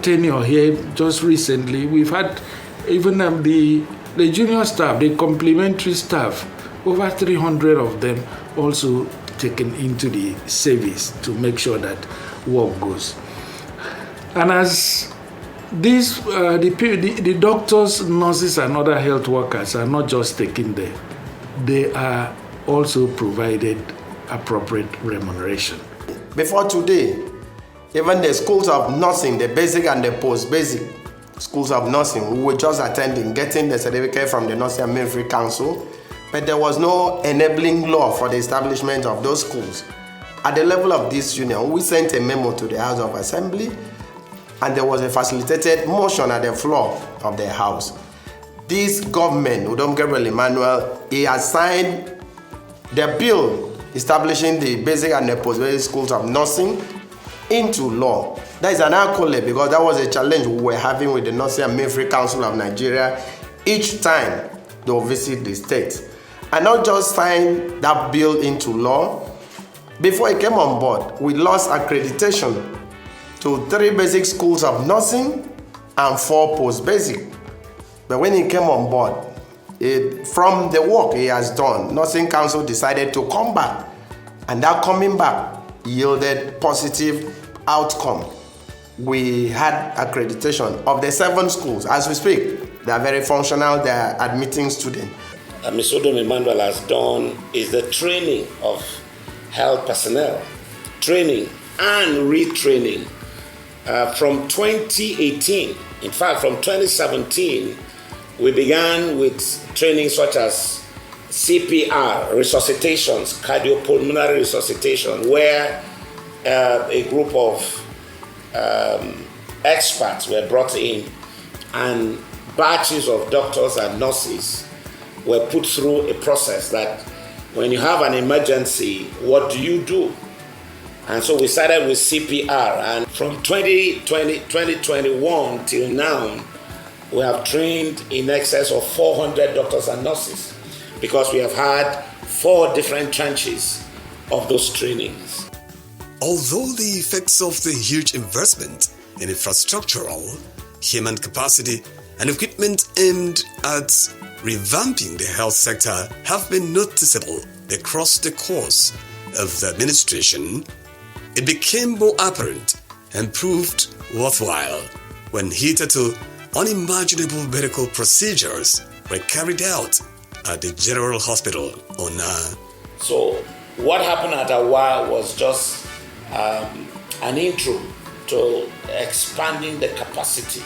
tenure here just recently, we've had even the junior staff, the complementary staff, over 300 of them also taken into the service to make sure that work goes. And as these, the doctors, nurses, and other health workers are not just taken there, they are also provided appropriate remuneration. Before today, even the schools of nursing, the basic and the post-basic schools of nursing, we were just attending, getting the certificate from the Nursing and Midwifery Council, but there was no enabling law for the establishment of those schools. at the level of this union, we sent a memo to the House of Assembly, and there was a facilitated motion at the floor of the House. This government, Udom Gabriel Emmanuel, he has signed the bill establishing the basic and the postgraduate schools of nursing into law. That is an accolade because that was a challenge we were having with the Nursing and Midwifery Council of Nigeria each time they visit the state. And not just sign that bill into law. Before he came on board, we lost accreditation to 3 basic schools of nursing and 4 post-basic. But when he came on board, from the work he has done, Nursing Council decided to come back. And that coming back yielded positive outcome. We had accreditation of the 7 schools. As we speak, they are very functional, they are admitting students. Mr. Udom Emmanuel has done is the training of health personnel, training and retraining. From 2018, in fact, from 2017, we began with training such as CPR, resuscitations, cardiopulmonary resuscitation, where a group of experts were brought in and batches of doctors and nurses were put through a process that when you have an emergency, what do you do? And so we started with CPR, and from 2021 till now, we have trained in excess of 400 doctors and nurses because we have had 4 different tranches of those trainings. Although the effects of the huge investment in infrastructural, human capacity, and equipment aimed at revamping the health sector have been noticeable across the course of the administration, it became more apparent and proved worthwhile when hitherto unimaginable medical procedures were carried out at the General Hospital Ona. So what happened at Akwa was just an intro to expanding the capacity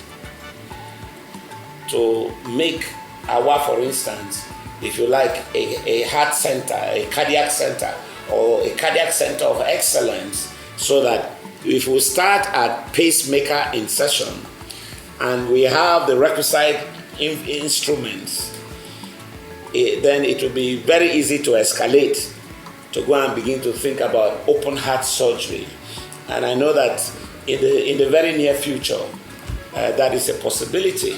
to make Akwa, for instance, if you like, a heart center, a cardiac center, or a cardiac center of excellence, so that if we start at pacemaker insertion and we have the requisite instruments, then it will be very easy to escalate to go and begin to think about open heart surgery. And I know that in the very near future, that is a possibility.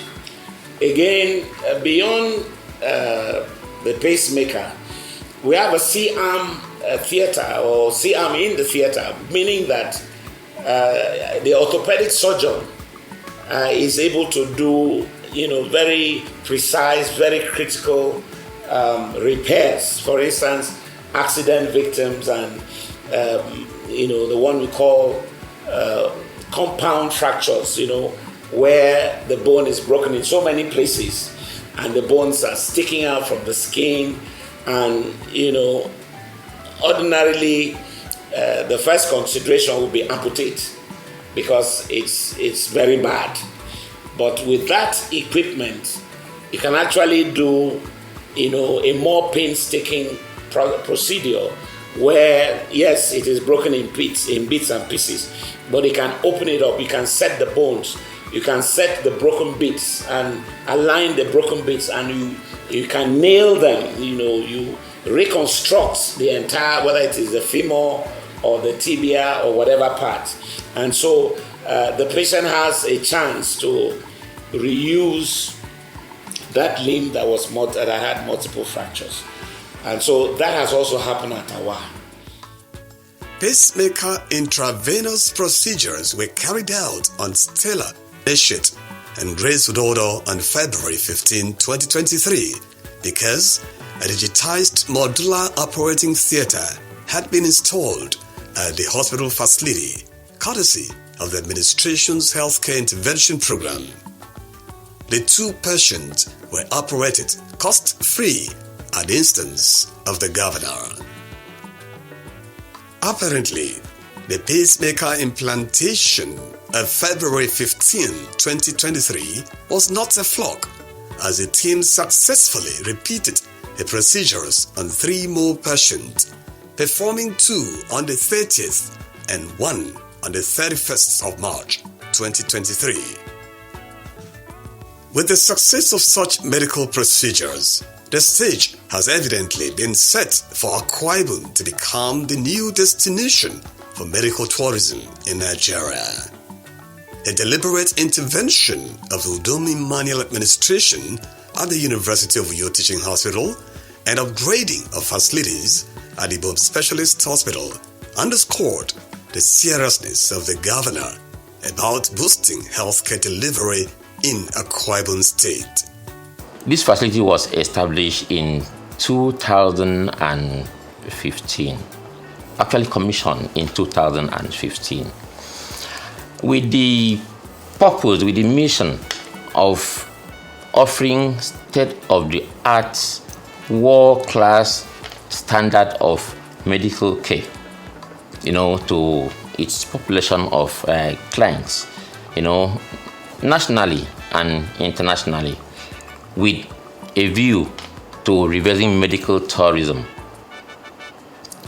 Again, beyond the pacemaker, we have a C-arm theater or C-arm in the theater, meaning that the orthopedic surgeon is able to do, very precise, very critical repairs. For instance, accident victims and, the one we call compound fractures, where the bone is broken in so many places and the bones are sticking out from the skin, and ordinarily the first consideration would be amputate because it's very bad. But with that equipment, you can actually do a more painstaking procedure where, yes, it is broken in bits and pieces, but you can open it up, you can set the bones, you can set the broken bits and align the broken bits, and you can nail them, you reconstruct the entire, whether it is the femur or the tibia or whatever part. And so the patient has a chance to reuse that limb that had multiple fractures. And so that has also happened at Akwa. Pacemaker intravenous procedures were carried out on Stella Eshet and Grace Udodo on February 15, 2023, because a digitized modular operating theater had been installed at the hospital facility, courtesy of the administration's healthcare intervention program. The 2 patients were operated cost-free at the instance of the governor. Apparently, the pacemaker implantation of February 15, 2023 was not a flop, as the team successfully repeated the procedures on 3 more patients performing 2 on the 30th and 1 on the 31st of March 2023. With the success of such medical procedures, the stage has evidently been set for Akwa Ibom to become the new destination for medical tourism in Nigeria. A deliberate intervention of the Udom Emmanuel administration at the University of Uyo Teaching Hospital and upgrading of facilities at the Ibom Specialist Hospital underscored the seriousness of the governor about boosting healthcare delivery in Akwa Ibom State. This facility was established in 2015, actually commissioned in 2015, with the purpose, with the mission of offering state-of-the-art, world-class standard of medical care, to its population of clients, nationally and internationally, with a view to reversing medical tourism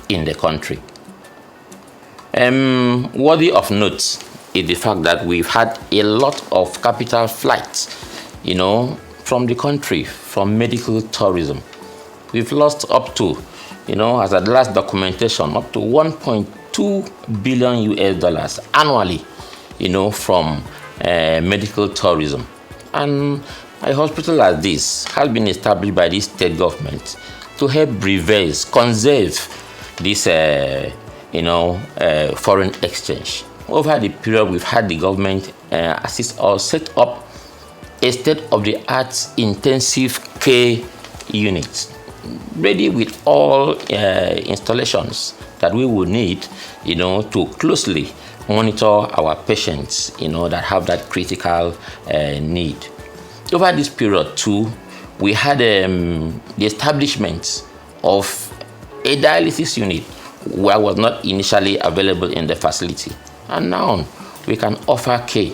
in the country. Worthy of note is the fact that we've had a lot of capital flights, from the country, from medical tourism. We've lost up to, as at the last documentation, up to $1.2 billion annually, from medical tourism. And a hospital like this has been established by the state government to help conserve this, foreign exchange. Over the period, we've had the government assist or set up a state-of-the-art intensive care unit, ready with all installations that we will need, to closely monitor our patients, that have that critical need. Over this period too, we had the establishment of a dialysis unit where was not initially available in the facility. And now we can offer care,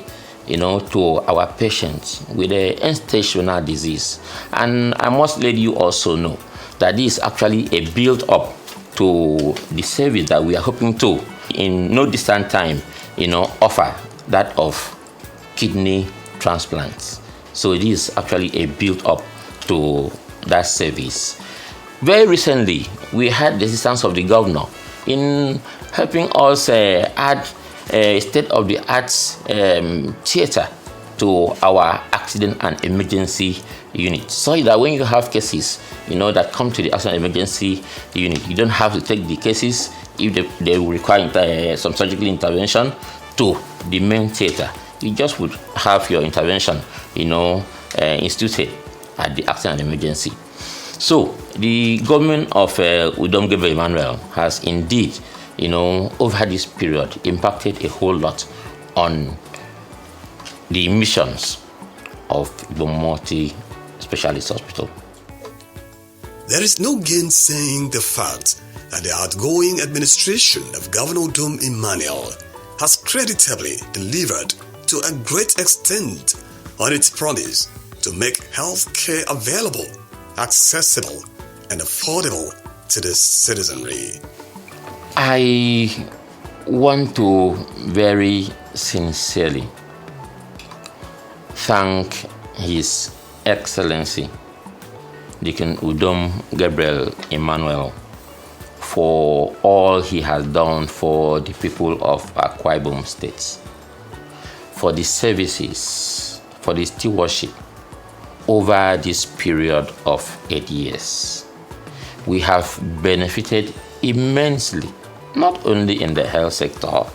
to our patients with an end-stage renal disease. And I must let you also know that this is actually a build-up to the service that we are hoping to, in no distant time, offer that of kidney transplants. So it is actually a build-up to that service. Very recently, we had the assistance of the governor in helping us add a state-of-the-art theater to our accident and emergency unit, so that when you have cases, that come to the accident and emergency unit, you don't have to take the cases, if they will require some surgical intervention, to the main theater. You just would have your intervention, instituted at the accident and emergency. So the government of Udom Emmanuel has indeed, over this period, impacted a whole lot on the missions of Ibom Multi-Specialist Hospital. There is no gainsaying the fact that the outgoing administration of Governor Udom Emmanuel has creditably delivered to a great extent on its promise to make health care available, accessible, and affordable to the citizenry. I want to very sincerely thank His Excellency Deacon Udom Gabriel Emmanuel for all he has done for the people of Akwa Ibom State, for the services, for the stewardship over this period of 8 years. We have benefited immensely, not only in the health sector,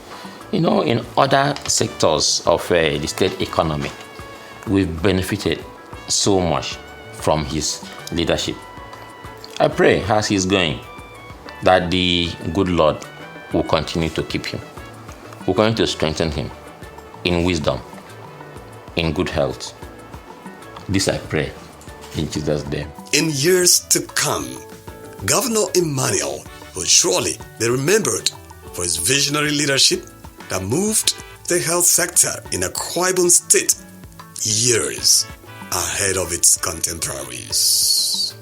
in other sectors of the state economy. We've benefited so much from his leadership. I pray, as he's going, that the good Lord will continue to keep him, will continue to strengthen him in wisdom, in good health. This I pray in Jesus' name. In years to come, Governor Emmanuel will surely be remembered for his visionary leadership that moved the health sector in Akwa Ibom State years ahead of its contemporaries.